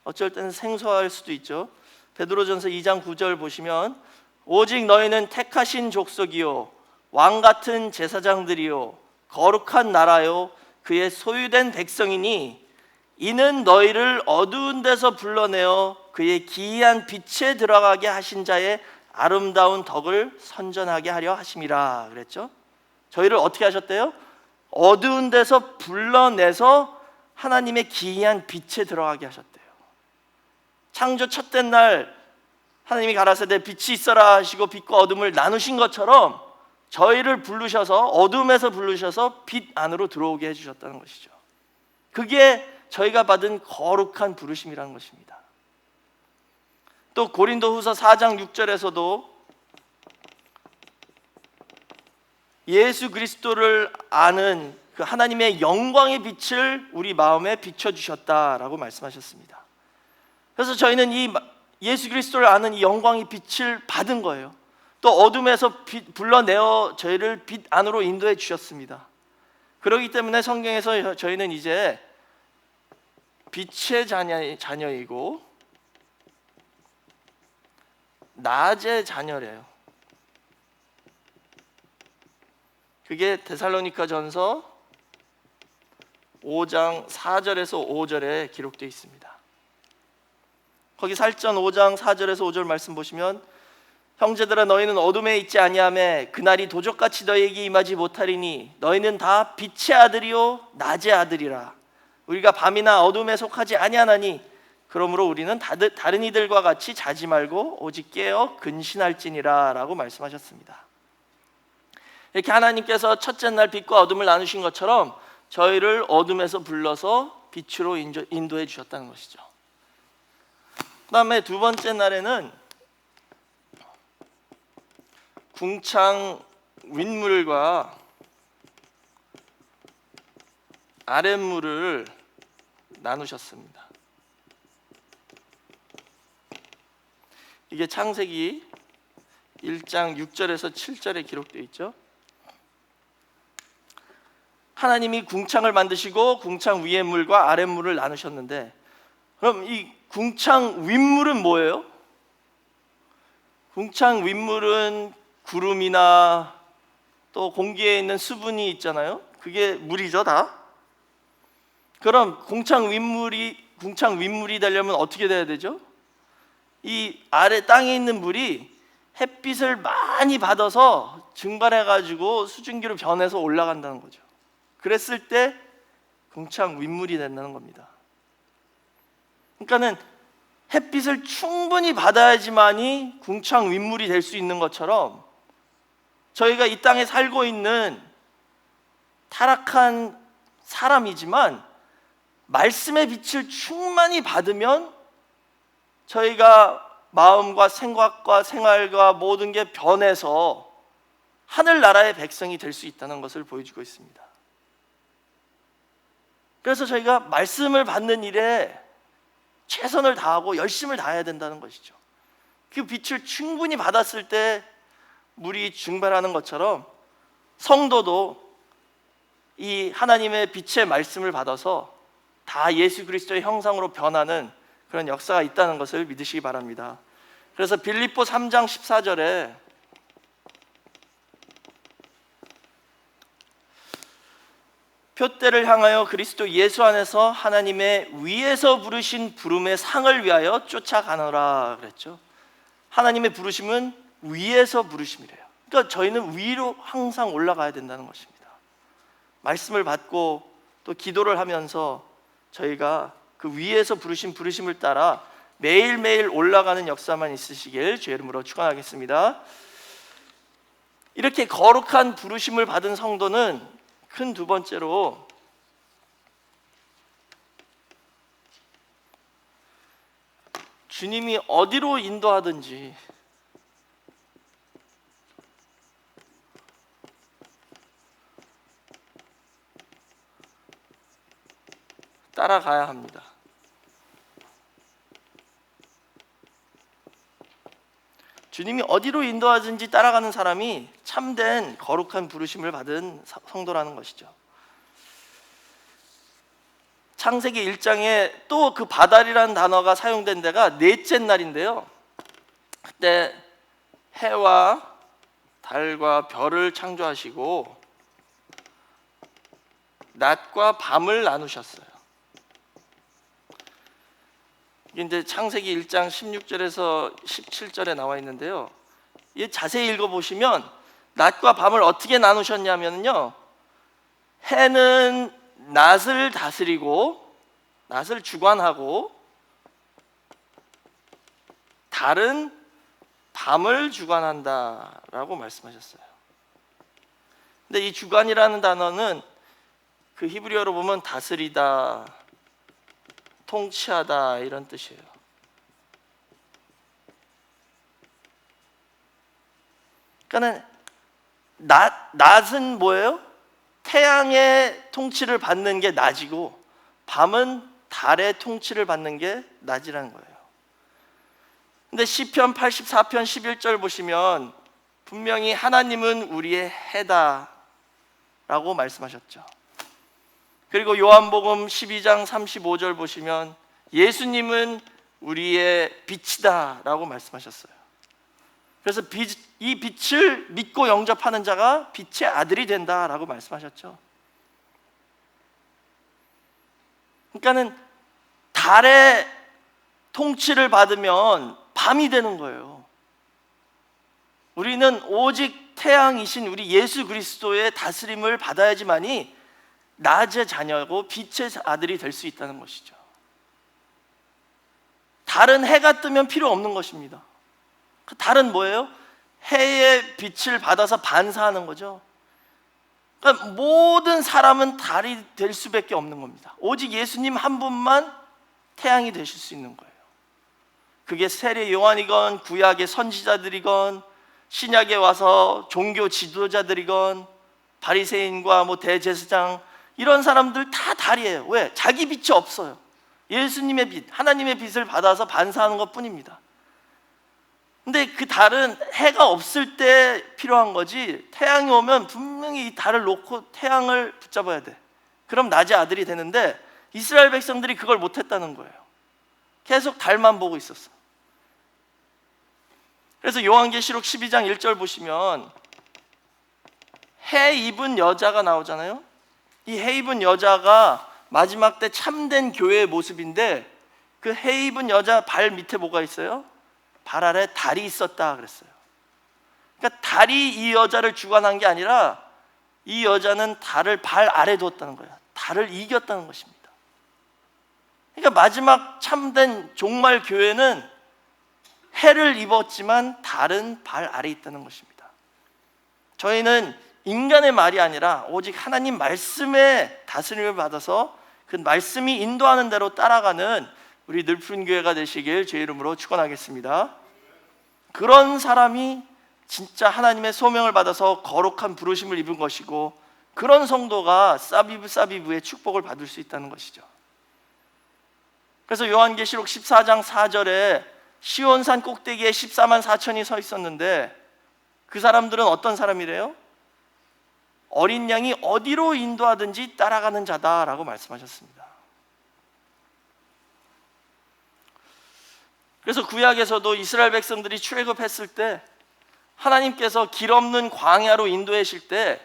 E: 어쩔 때는 생소할 수도 있죠. 베드로전서 2장 9절 보시면 오직 너희는 택하신 족속이요 왕 같은 제사장들이요 거룩한 나라요 그의 소유된 백성이니 이는 너희를 어두운 데서 불러내어 그의 기이한 빛에 들어가게 하신 자의 아름다운 덕을 선전하게 하려 하심이라 그랬죠. 저희를 어떻게 하셨대요? 어두운 데서 불러내서 하나님의 기이한 빛에 들어가게 하셨대요. 창조 첫째 날 하나님이 가라사대 빛이 있어라 하시고 빛과 어둠을 나누신 것처럼 저희를 부르셔서 어둠에서 부르셔서 빛 안으로 들어오게 해주셨다는 것이죠. 그게 저희가 받은 거룩한 부르심이라는 것입니다. 또 고린도후서 4장 6절에서도 예수 그리스도를 아는 그 하나님의 영광의 빛을 우리 마음에 비춰주셨다라고 말씀하셨습니다. 그래서 저희는 이 예수 그리스도를 아는 이 영광의 빛을 받은 거예요. 또 어둠에서 불러내어 저희를 빛 안으로 인도해 주셨습니다. 그렇기 때문에 성경에서 저희는 이제 빛의 자녀이고 낮의 자녀래요. 그게 데살로니가 전서 5장 4절에서 5절에 기록되어 있습니다. 거기 살전 5장 4절에서 5절 말씀 보시면 형제들아 너희는 어둠에 있지 아니하매 그날이 도적같이 너희에게 임하지 못하리니 너희는 다 빛의 아들이요 낮의 아들이라. 우리가 밤이나 어둠에 속하지 아니하나니 그러므로 우리는 다른 이들과 같이 자지 말고 오직 깨어 근신할지니라 라고 말씀하셨습니다. 이렇게 하나님께서 첫째 날 빛과 어둠을 나누신 것처럼 저희를 어둠에서 불러서 빛으로 인도해 주셨다는 것이죠. 그 다음에 두 번째 날에는 궁창 윗물과 아랫물을 나누셨습니다. 이게 창세기 1장 6절에서 7절에 기록되어 있죠. 하나님이 궁창을 만드시고 궁창 위의 물과 아랫물을 나누셨는데 그럼 이 궁창 윗물은 뭐예요? 궁창 윗물은 구름이나 또 공기에 있는 수분이 있잖아요. 그게 물이죠, 다. 그럼 궁창 윗물이 되려면 어떻게 돼야 되죠? 이 아래 땅에 있는 물이 햇빛을 많이 받아서 증발해 가지고 수증기로 변해서 올라간다는 거죠. 그랬을 때 궁창 윗물이 된다는 겁니다. 그러니까는 햇빛을 충분히 받아야지만이 궁창 윗물이 될 수 있는 것처럼 저희가 이 땅에 살고 있는 타락한 사람이지만 말씀의 빛을 충만히 받으면 저희가 마음과 생각과 생활과 모든 게 변해서 하늘나라의 백성이 될 수 있다는 것을 보여주고 있습니다. 그래서 저희가 말씀을 받는 일에 최선을 다하고 열심을 다해야 된다는 것이죠. 그 빛을 충분히 받았을 때 물이 증발하는 것처럼 성도도 이 하나님의 빛의 말씀을 받아서 다 예수 그리스도의 형상으로 변하는 그런 역사가 있다는 것을 믿으시기 바랍니다. 그래서 빌립보 3장 14절에 표대를 향하여 그리스도 예수 안에서 하나님의 위에서 부르신 부름의 상을 위하여 쫓아가노라 그랬죠. 하나님의 부르심은 위에서 부르심이래요. 그러니까 저희는 위로 항상 올라가야 된다는 것입니다. 말씀을 받고 또 기도를 하면서 저희가 그 위에서 부르신 부르심을 따라 매일매일 올라가는 역사만 있으시길 주의 이름으로 축원하겠습니다. 이렇게 거룩한 부르심을 받은 성도는 큰 두 번째로 주님이 어디로 인도하든지 따라가야 합니다. 주님이 어디로 인도하든지 따라가는 사람이 참된 거룩한 부르심을 받은 성도라는 것이죠. 창세기 1장에 또 그 바달이라는 단어가 사용된 데가 넷째 날인데요. 그때 해와 달과 별을 창조하시고 낮과 밤을 나누셨어요. 이게 이제 창세기 1장 16절에서 17절에 나와 있는데요. 이 자세히 읽어보시면 낮과 밤을 어떻게 나누셨냐면요, 해는 낮을 다스리고 낮을 주관하고 달은 밤을 주관한다라고 말씀하셨어요. 근데 이 주관이라는 단어는 그 히브리어로 보면 다스리다, 통치하다 이런 뜻이에요. 그러니까 낮은 뭐예요? 태양의 통치를 받는 게 낮이고 밤은 달의 통치를 받는 게 낮이라는 거예요. 근데 시편 84편 11절 보시면 분명히 하나님은 우리의 해다 라고 말씀하셨죠. 그리고 요한복음 12장 35절 보시면 예수님은 우리의 빛이다 라고 말씀하셨어요. 그래서 이 빛을 믿고 영접하는 자가 빛의 아들이 된다 라고 말씀하셨죠. 그러니까는 달의 통치를 받으면 밤이 되는 거예요. 우리는 오직 태양이신 우리 예수 그리스도의 다스림을 받아야지만이 낮의 자녀고 빛의 아들이 될 수 있다는 것이죠. 달은 해가 뜨면 필요 없는 것입니다. 그 달은 뭐예요? 해의 빛을 받아서 반사하는 거죠. 그러니까 모든 사람은 달이 될 수밖에 없는 겁니다. 오직 예수님 한 분만 태양이 되실 수 있는 거예요. 그게 세례 요한이건 구약의 선지자들이건 신약에 와서 종교 지도자들이건 바리새인과 대제사장 이런 사람들 다 달이에요. 왜? 자기 빛이 없어요. 예수님의 빛, 하나님의 빛을 받아서 반사하는 것뿐입니다. 근데 그 달은 해가 없을 때 필요한 거지, 태양이 오면 분명히 이 달을 놓고 태양을 붙잡아야 돼. 그럼 낮의 아들이 되는데 이스라엘 백성들이 그걸 못했다는 거예요. 계속 달만 보고 있었어. 그래서 요한계시록 12장 1절 보시면 해 입은 여자가 나오잖아요. 이 해 입은 여자가 마지막 때 참된 교회의 모습인데, 그 해 입은 여자 발 밑에 뭐가 있어요? 발 아래 달이 있었다 그랬어요. 그러니까 달이 이 여자를 주관한 게 아니라 이 여자는 달을 발 아래 두었다는 거예요. 달을 이겼다는 것입니다. 그러니까 마지막 참된 종말 교회는 해를 입었지만 달은 발 아래 있다는 것입니다. 저희는 인간의 말이 아니라 오직 하나님 말씀의 다스림을 받아서 그 말씀이 인도하는 대로 따라가는 우리 늘푸른 교회가 되시길 주의 이름으로 축원하겠습니다. 그런 사람이 진짜 하나님의 소명을 받아서 거룩한 부르심을 입은 것이고, 그런 성도가 사비브의 축복을 받을 수 있다는 것이죠. 그래서 요한계시록 14장 4절에 시온산 꼭대기에 14만 4천이 서 있었는데, 그 사람들은 어떤 사람이래요? 어린 양이 어디로 인도하든지 따라가는 자다라고 말씀하셨습니다. 그래서 구약에서도 이스라엘 백성들이 출애굽했을 때 하나님께서 길 없는 광야로 인도하실 때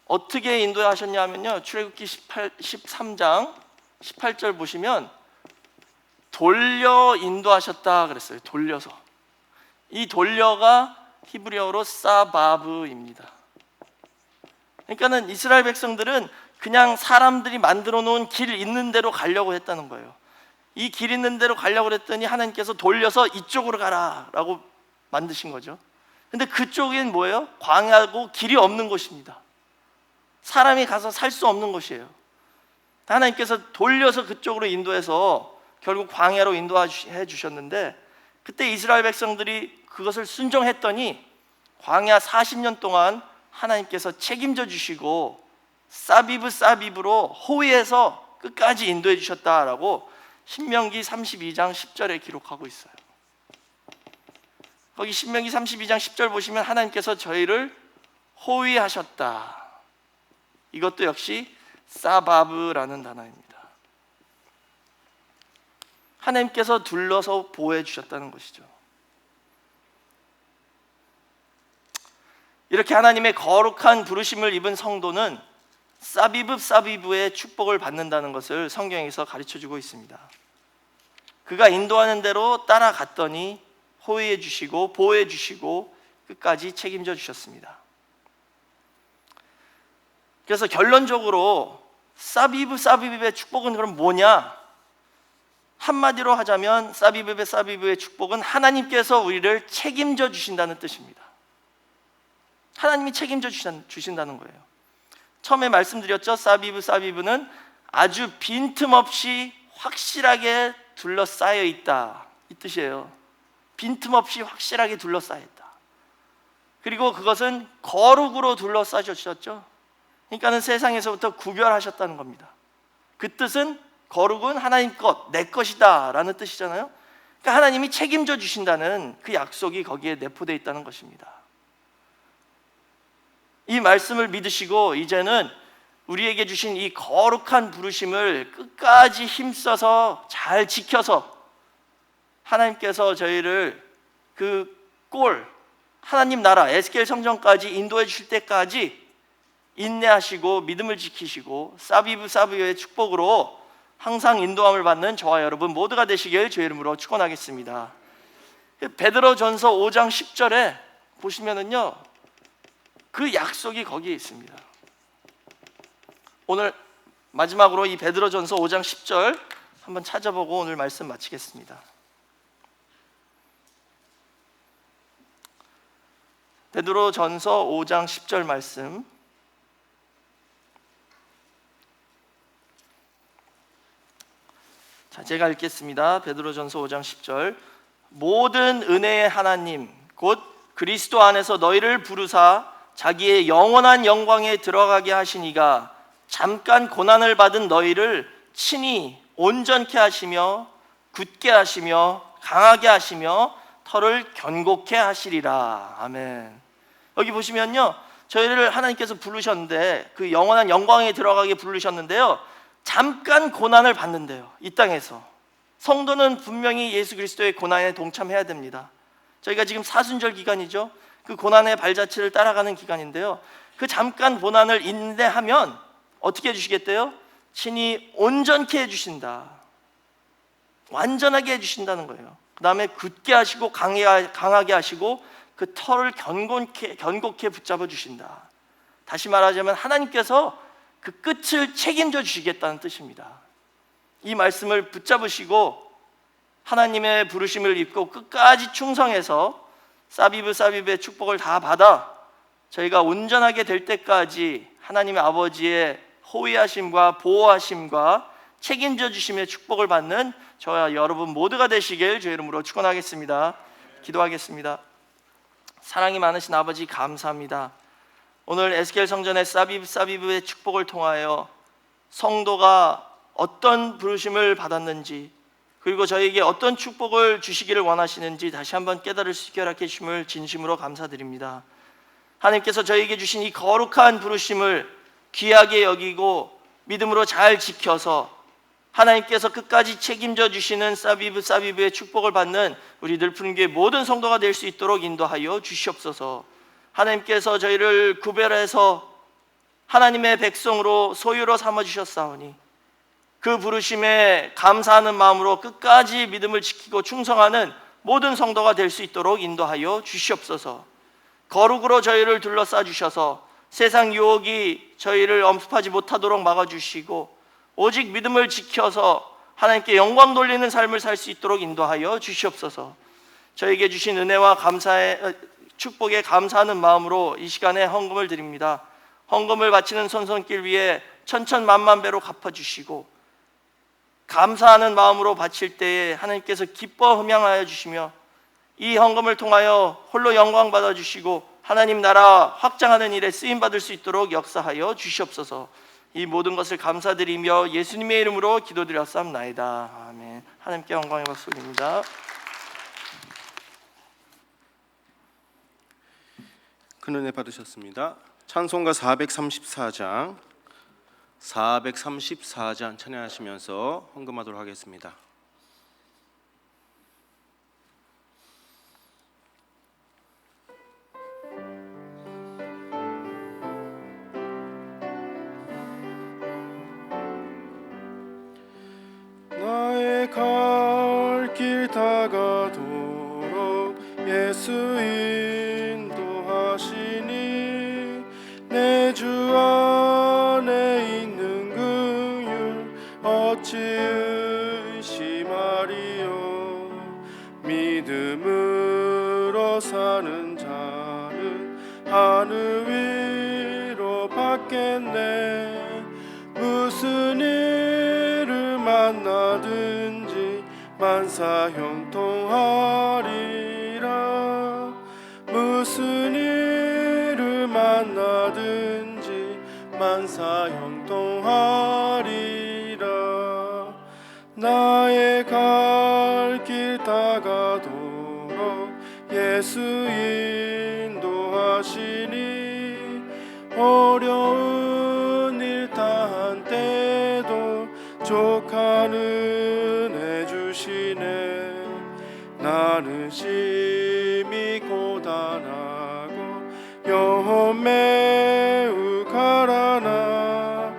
E: 어떻게 인도하셨냐 하면요, 출애굽기 13장 18절 보시면 돌려 인도하셨다 그랬어요. 돌려서. 이 돌려가 히브리어로 사바브입니다. 그러니까는 이스라엘 백성들은 그냥 사람들이 만들어 놓은 길 있는 대로 가려고 했다는 거예요. 이 길 있는 대로 가려고 했더니 하나님께서 돌려서 이쪽으로 가라라고 만드신 거죠. 근데 그쪽엔 뭐예요? 광야고 길이 없는 곳입니다. 사람이 가서 살 수 없는 곳이에요. 하나님께서 돌려서 그쪽으로 인도해서 결국 광야로 인도해 주셨는데, 그때 이스라엘 백성들이 그것을 순종했더니 광야 40년 동안 하나님께서 책임져 주시고 사비브로 호위해서 끝까지 인도해 주셨다라고 신명기 32장 10절에 기록하고 있어요. 거기 신명기 32장 10절 보시면 하나님께서 저희를 호위하셨다. 이것도 역시 사바브라는 단어입니다. 하나님께서 둘러서 보호해 주셨다는 것이죠. 이렇게 하나님의 거룩한 부르심을 입은 성도는 사비브의 축복을 받는다는 것을 성경에서 가르쳐주고 있습니다. 그가 인도하는 대로 따라갔더니 호위해 주시고 보호해 주시고 끝까지 책임져 주셨습니다. 그래서 결론적으로 사비브의 축복은 그럼 뭐냐? 한마디로 하자면 사비브의 축복은 하나님께서 우리를 책임져 주신다는 뜻입니다. 하나님이 책임져 주신다는 거예요. 처음에 말씀드렸죠. 사비브는 아주 빈틈없이 확실하게 둘러싸여 있다, 이 뜻이에요. 빈틈없이 확실하게 둘러싸여 있다. 그리고 그것은 거룩으로 둘러싸셨죠. 그러니까는 세상에서부터 구별하셨다는 겁니다. 그 뜻은 거룩은 하나님 것, 내 것이다 라는 뜻이잖아요. 그러니까 하나님이 책임져 주신다는 그 약속이 거기에 내포되어 있다는 것입니다. 이 말씀을 믿으시고 이제는 우리에게 주신 이 거룩한 부르심을 끝까지 힘써서 잘 지켜서 하나님께서 저희를 그 하나님 나라 에스겔 성전까지 인도해 주실 때까지 인내하시고 믿음을 지키시고 사비브의 축복으로 항상 인도함을 받는 저와 여러분 모두가 되시길 주의 이름으로 축원하겠습니다. 베드로전서 5장 10절에 보시면은요, 그 약속이 거기에 있습니다. 오늘 마지막으로 이 베드로전서 5장 10절 한번 찾아보고 오늘 말씀 마치겠습니다. 베드로전서 5장 10절 말씀, 자, 제가 읽겠습니다. 베드로전서 5장 10절. 모든 은혜의 하나님 곧 그리스도 안에서 너희를 부르사 자기의 영원한 영광에 들어가게 하시니가 잠깐 고난을 받은 너희를 친히 온전케 하시며 굳게 하시며 강하게 하시며 터를 견고케 하시리라. 아멘. 여기 보시면요, 저희를 하나님께서 부르셨는데 그 영원한 영광에 들어가게 부르셨는데요, 잠깐 고난을 받는데요. 이 땅에서 성도는 분명히 예수 그리스도의 고난에 동참해야 됩니다. 저희가 지금 사순절 기간이죠. 그 고난의 발자취를 따라가는 기간인데요. 그 잠깐 고난을 인내하면 어떻게 해주시겠대요? 친히 온전케 해주신다. 완전하게 해주신다는 거예요. 그 다음에 굳게 하시고 강하게 하시고 그 털을 견고케 붙잡아 주신다. 다시 말하자면 하나님께서 그 끝을 책임져 주시겠다는 뜻입니다. 이 말씀을 붙잡으시고 하나님의 부르심을 입고 끝까지 충성해서 사비브의 축복을 다 받아 저희가 온전하게 될 때까지 하나님의 아버지의 호위하심과 보호하심과 책임져 주심의 축복을 받는 저와 여러분 모두가 되시길 주의 이름으로 축원하겠습니다. 기도하겠습니다. 사랑이 많으신 아버지 감사합니다. 오늘 에스겔 성전의 사비브의 축복을 통하여 성도가 어떤 부르심을 받았는지, 그리고 저에게 어떤 축복을 주시기를 원하시는지 다시 한번 깨달을 수 있게 허락해 주심을 진심으로 감사드립니다. 하나님께서 저에게 주신 이 거룩한 부르심을 귀하게 여기고 믿음으로 잘 지켜서 하나님께서 끝까지 책임져 주시는 사비브의 축복을 받는 우리 늘푸른교회 모든 성도가 될 수 있도록 인도하여 주시옵소서. 하나님께서 저희를 구별해서 하나님의 백성으로 소유로 삼아주셨사오니 그 부르심에 감사하는 마음으로 끝까지 믿음을 지키고 충성하는 모든 성도가 될 수 있도록 인도하여 주시옵소서. 거룩으로 저희를 둘러싸 주셔서 세상 유혹이 저희를 엄습하지 못하도록 막아주시고 오직 믿음을 지켜서 하나님께 영광 돌리는 삶을 살 수 있도록 인도하여 주시옵소서. 저에게 주신 은혜와 축복에 감사하는 마음으로 이 시간에 헌금을 드립니다. 헌금을 바치는 손손길 위에 천천만만 배로 갚아주시고 감사하는 마음으로 바칠 때에 하나님께서 기뻐 흠양하여 주시며 이 헌금을 통하여 홀로 영광 받아주시고 하나님 나라 확장하는 일에 쓰임받을 수 있도록 역사하여 주시옵소서. 이 모든 것을 감사드리며 예수님의 이름으로 기도드렸사옵나이다. 아멘. 하나님께 영광의 박수 올립니다.
D: 큰 은혜 받으셨습니다. 찬송가 434장 찬양하시면서 헌금하도록 하겠습니다. 나의 갈 길 다가도록 예수 인도하시니 내 주 안에 있는 긍휼 어찌 의심하리요. 믿음으로 사는 자는 하늘 위로 받겠네. 무슨 일을 만나든지 만사 형통하리라. 무슨 일을 만나든지 만사 형통하리라. 나의 갈 길 다가도록 예수 인도하시니 어려운 일 다한 때도 족한 은혜 주시네. 나는 심히 고단하고 영혼 매우 가라나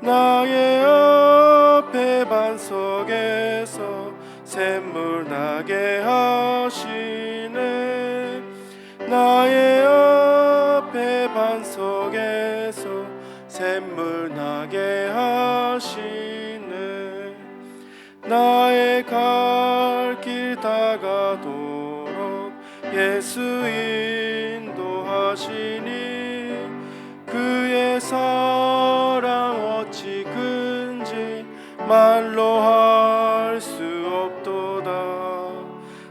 D: 나의 앞에 반석에서 샘물 나게 하시네. 나의 앞에 반석에서 샘물 나게 하시네. 나의 갈 길 다가도록 예수 인도하시니 그의 사랑 어찌 큰지 말로 할 수 없도다.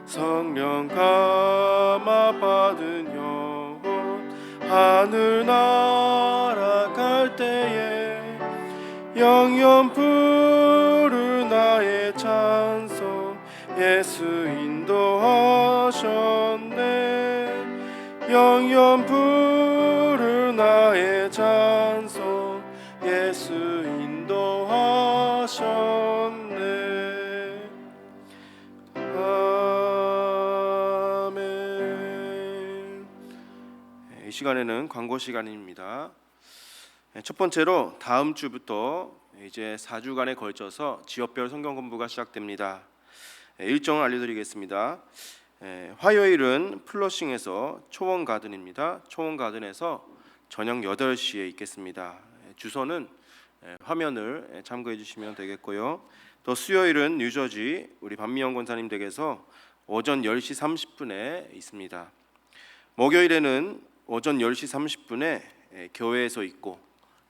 D: 성령 감화 받은 영혼 하늘 날아갈 때에 영영 부르 나의 찬송 예수 인도하셨네. 영영 부르 나의 찬송 예수 인도하셨네. 아멘. 이 시간에는 광고 시간입니다. 첫 번째로 다음 주부터 이제 4주간에 걸쳐서 지역별 성경 공부가 시작됩니다. 일정을 알려드리겠습니다. 화요일은 플러싱에서 초원 가든입니다. 초원 가든에서 저녁 8시에 있겠습니다. 주소는 화면을 참고해 주시면 되겠고요. 또 수요일은 뉴저지 우리 반미영 권사님 댁에서 오전 10시 30분에 있습니다. 목요일에는 오전 10시 30분에 교회에서 있고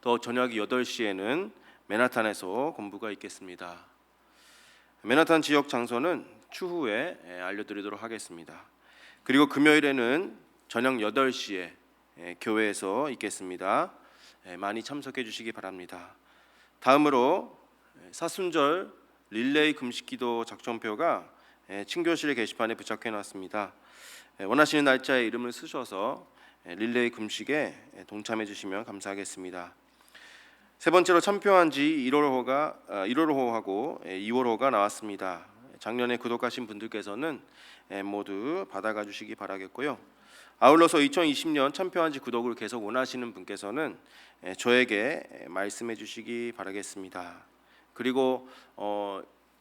D: 또 저녁 8시에는 맨하탄에서 공부가 있겠습니다. 맨하탄 지역 장소는 추후에 알려드리도록 하겠습니다. 그리고 금요일에는 저녁 8시에 교회에서 있겠습니다. 많이 참석해 주시기 바랍니다. 다음으로 사순절 릴레이 금식기도 작전표가 친교실 게시판에 부착해 놨습니다. 원하시는 날짜에 이름을 쓰셔서 릴레이 금식에 동참해 주시면 감사하겠습니다. 세 번째로 참표한 지 1월호하고 2월호가 나왔습니다. 작년에 구독하신 분들께서는 모두 받아가 주시기 바라겠고요. 아울러서 2020년 참표한 지 구독을 계속 원하시는 분께서는 저에게 말씀해 주시기 바라겠습니다. 그리고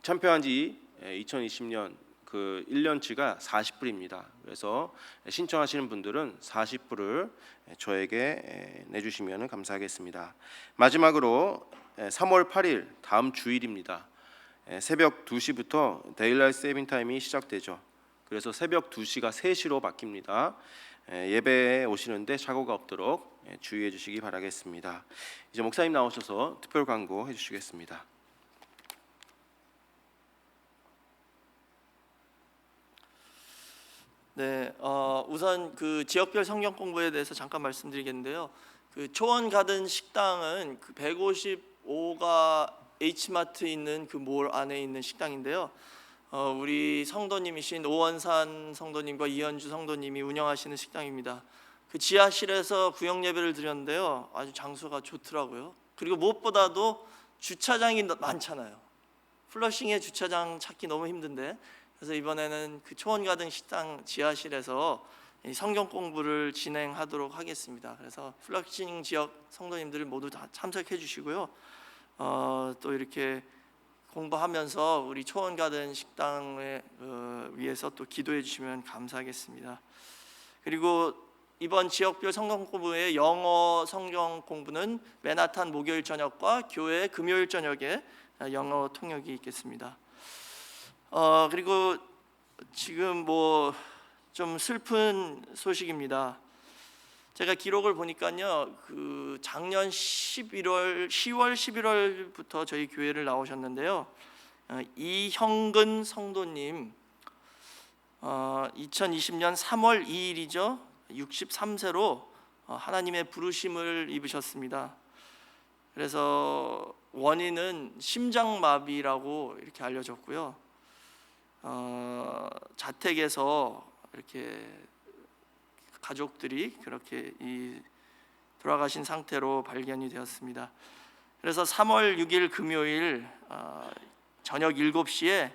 D: 참표한 지 2020년 그 1년치가 40불입니다. 그래서 신청하시는 분들은 40불을 저에게 내주시면 감사하겠습니다. 마지막으로 3월 8일 다음 주일입니다. 새벽 2시부터 데일라이트 세이빙 타임이 시작되죠. 그래서 새벽 2시가 3시로 바뀝니다. 예배에 오시는데 착오가 없도록 주의해 주시기 바라겠습니다. 이제 목사님 나오셔서 특별 광고 해주시겠습니다.
E: 네, 우선 그 지역별 성경 공부에 대해서 잠깐 말씀드리겠는데요. 그 초원 가든 식당은 그 155가 H마트 있는 그 몰 안에 있는 식당인데요. 우리 성도님이신 오원산 성도님과 이현주 성도님이 운영하시는 식당입니다. 그 지하실에서 구역 예배를 드렸는데요. 아주 장소가 좋더라고요. 그리고 무엇보다도 주차장이 많잖아요. 플러싱에 주차장 찾기 너무 힘든데, 그래서 이번에는 그 초원 가든 식당 지하실에서 성경 공부를 진행하도록 하겠습니다. 그래서 플러싱 지역 성도님들 모두 다 참석해 주시고요. 또 이렇게 공부하면서 우리 초원 가든 식당을 위해서 또 기도해 주시면 감사하겠습니다. 그리고 이번 지역별 성경 공부의 영어 성경 공부는 맨하탄 목요일 저녁과 교회 금요일 저녁에 영어 통역이 있겠습니다. 그리고 지금 뭐 좀 슬픈 소식입니다. 제가 기록을 보니까요, 그 작년 10월, 11월부터 저희 교회를 나오셨는데요, 이형근 성도님 2020년 3월 2일이죠. 63세로 하나님의 부르심을 입으셨습니다. 그래서 원인은 심장마비라고 이렇게 알려졌고요. 자택에서 이렇게 가족들이 그렇게 돌아가신 상태로 발견이 되었습니다. 그래서 3월 6일 금요일 저녁 7시에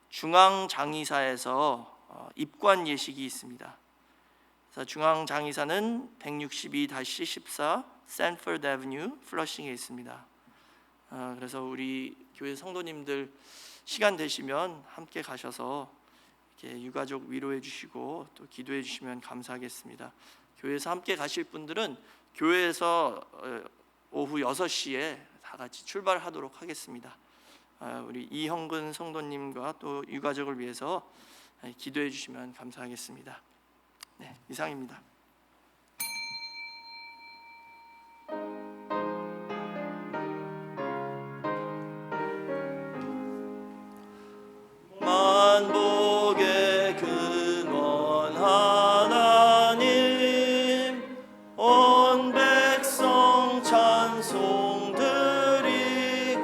E: 중앙장의사에서 입관 예식이 있습니다. 그래서 중앙장의사는 162-14 샌퍼드 애버뉴 플러싱에 있습니다. 그래서 우리 교회 성도님들 시간 되시면 함께 가셔서 이렇게 유가족 위로해 주시고 또 기도해 주시면 감사하겠습니다. 교회에서 함께 가실 분들은 교회에서 오후 6시에 다 같이 출발하도록 하겠습니다. 우리 이형근 성도님과 또 유가족을 위해서 기도해 주시면 감사하겠습니다. 네, 이상입니다. 만복의 근원 하나님, 온 백성 찬송 드리고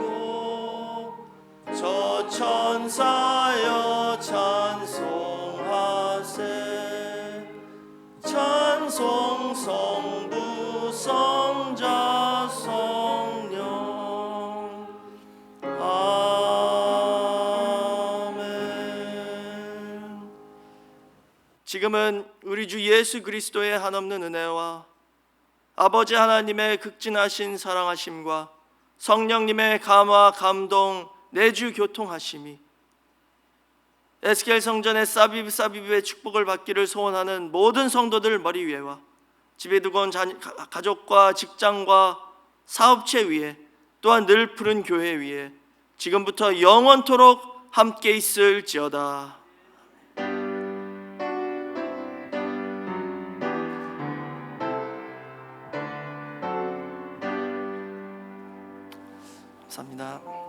E: 저 천사여 찬송하세. 찬송 성부 성자 성령. 아멘. 지금은 우리 주 예수 그리스도의 한없는 은혜와 아버지 하나님의 극진하신 사랑하심과 성령님의 감화 감동 내주 교통하심이 에스겔 성전의 사비브의 축복을 받기를 소원하는 모든 성도들 머리 위에와 집에 두고 온 가족과 직장과 사업체 위에 또한 늘 푸른 교회 위에 지금부터 영원토록 함께 있을지어다. 감사합니다.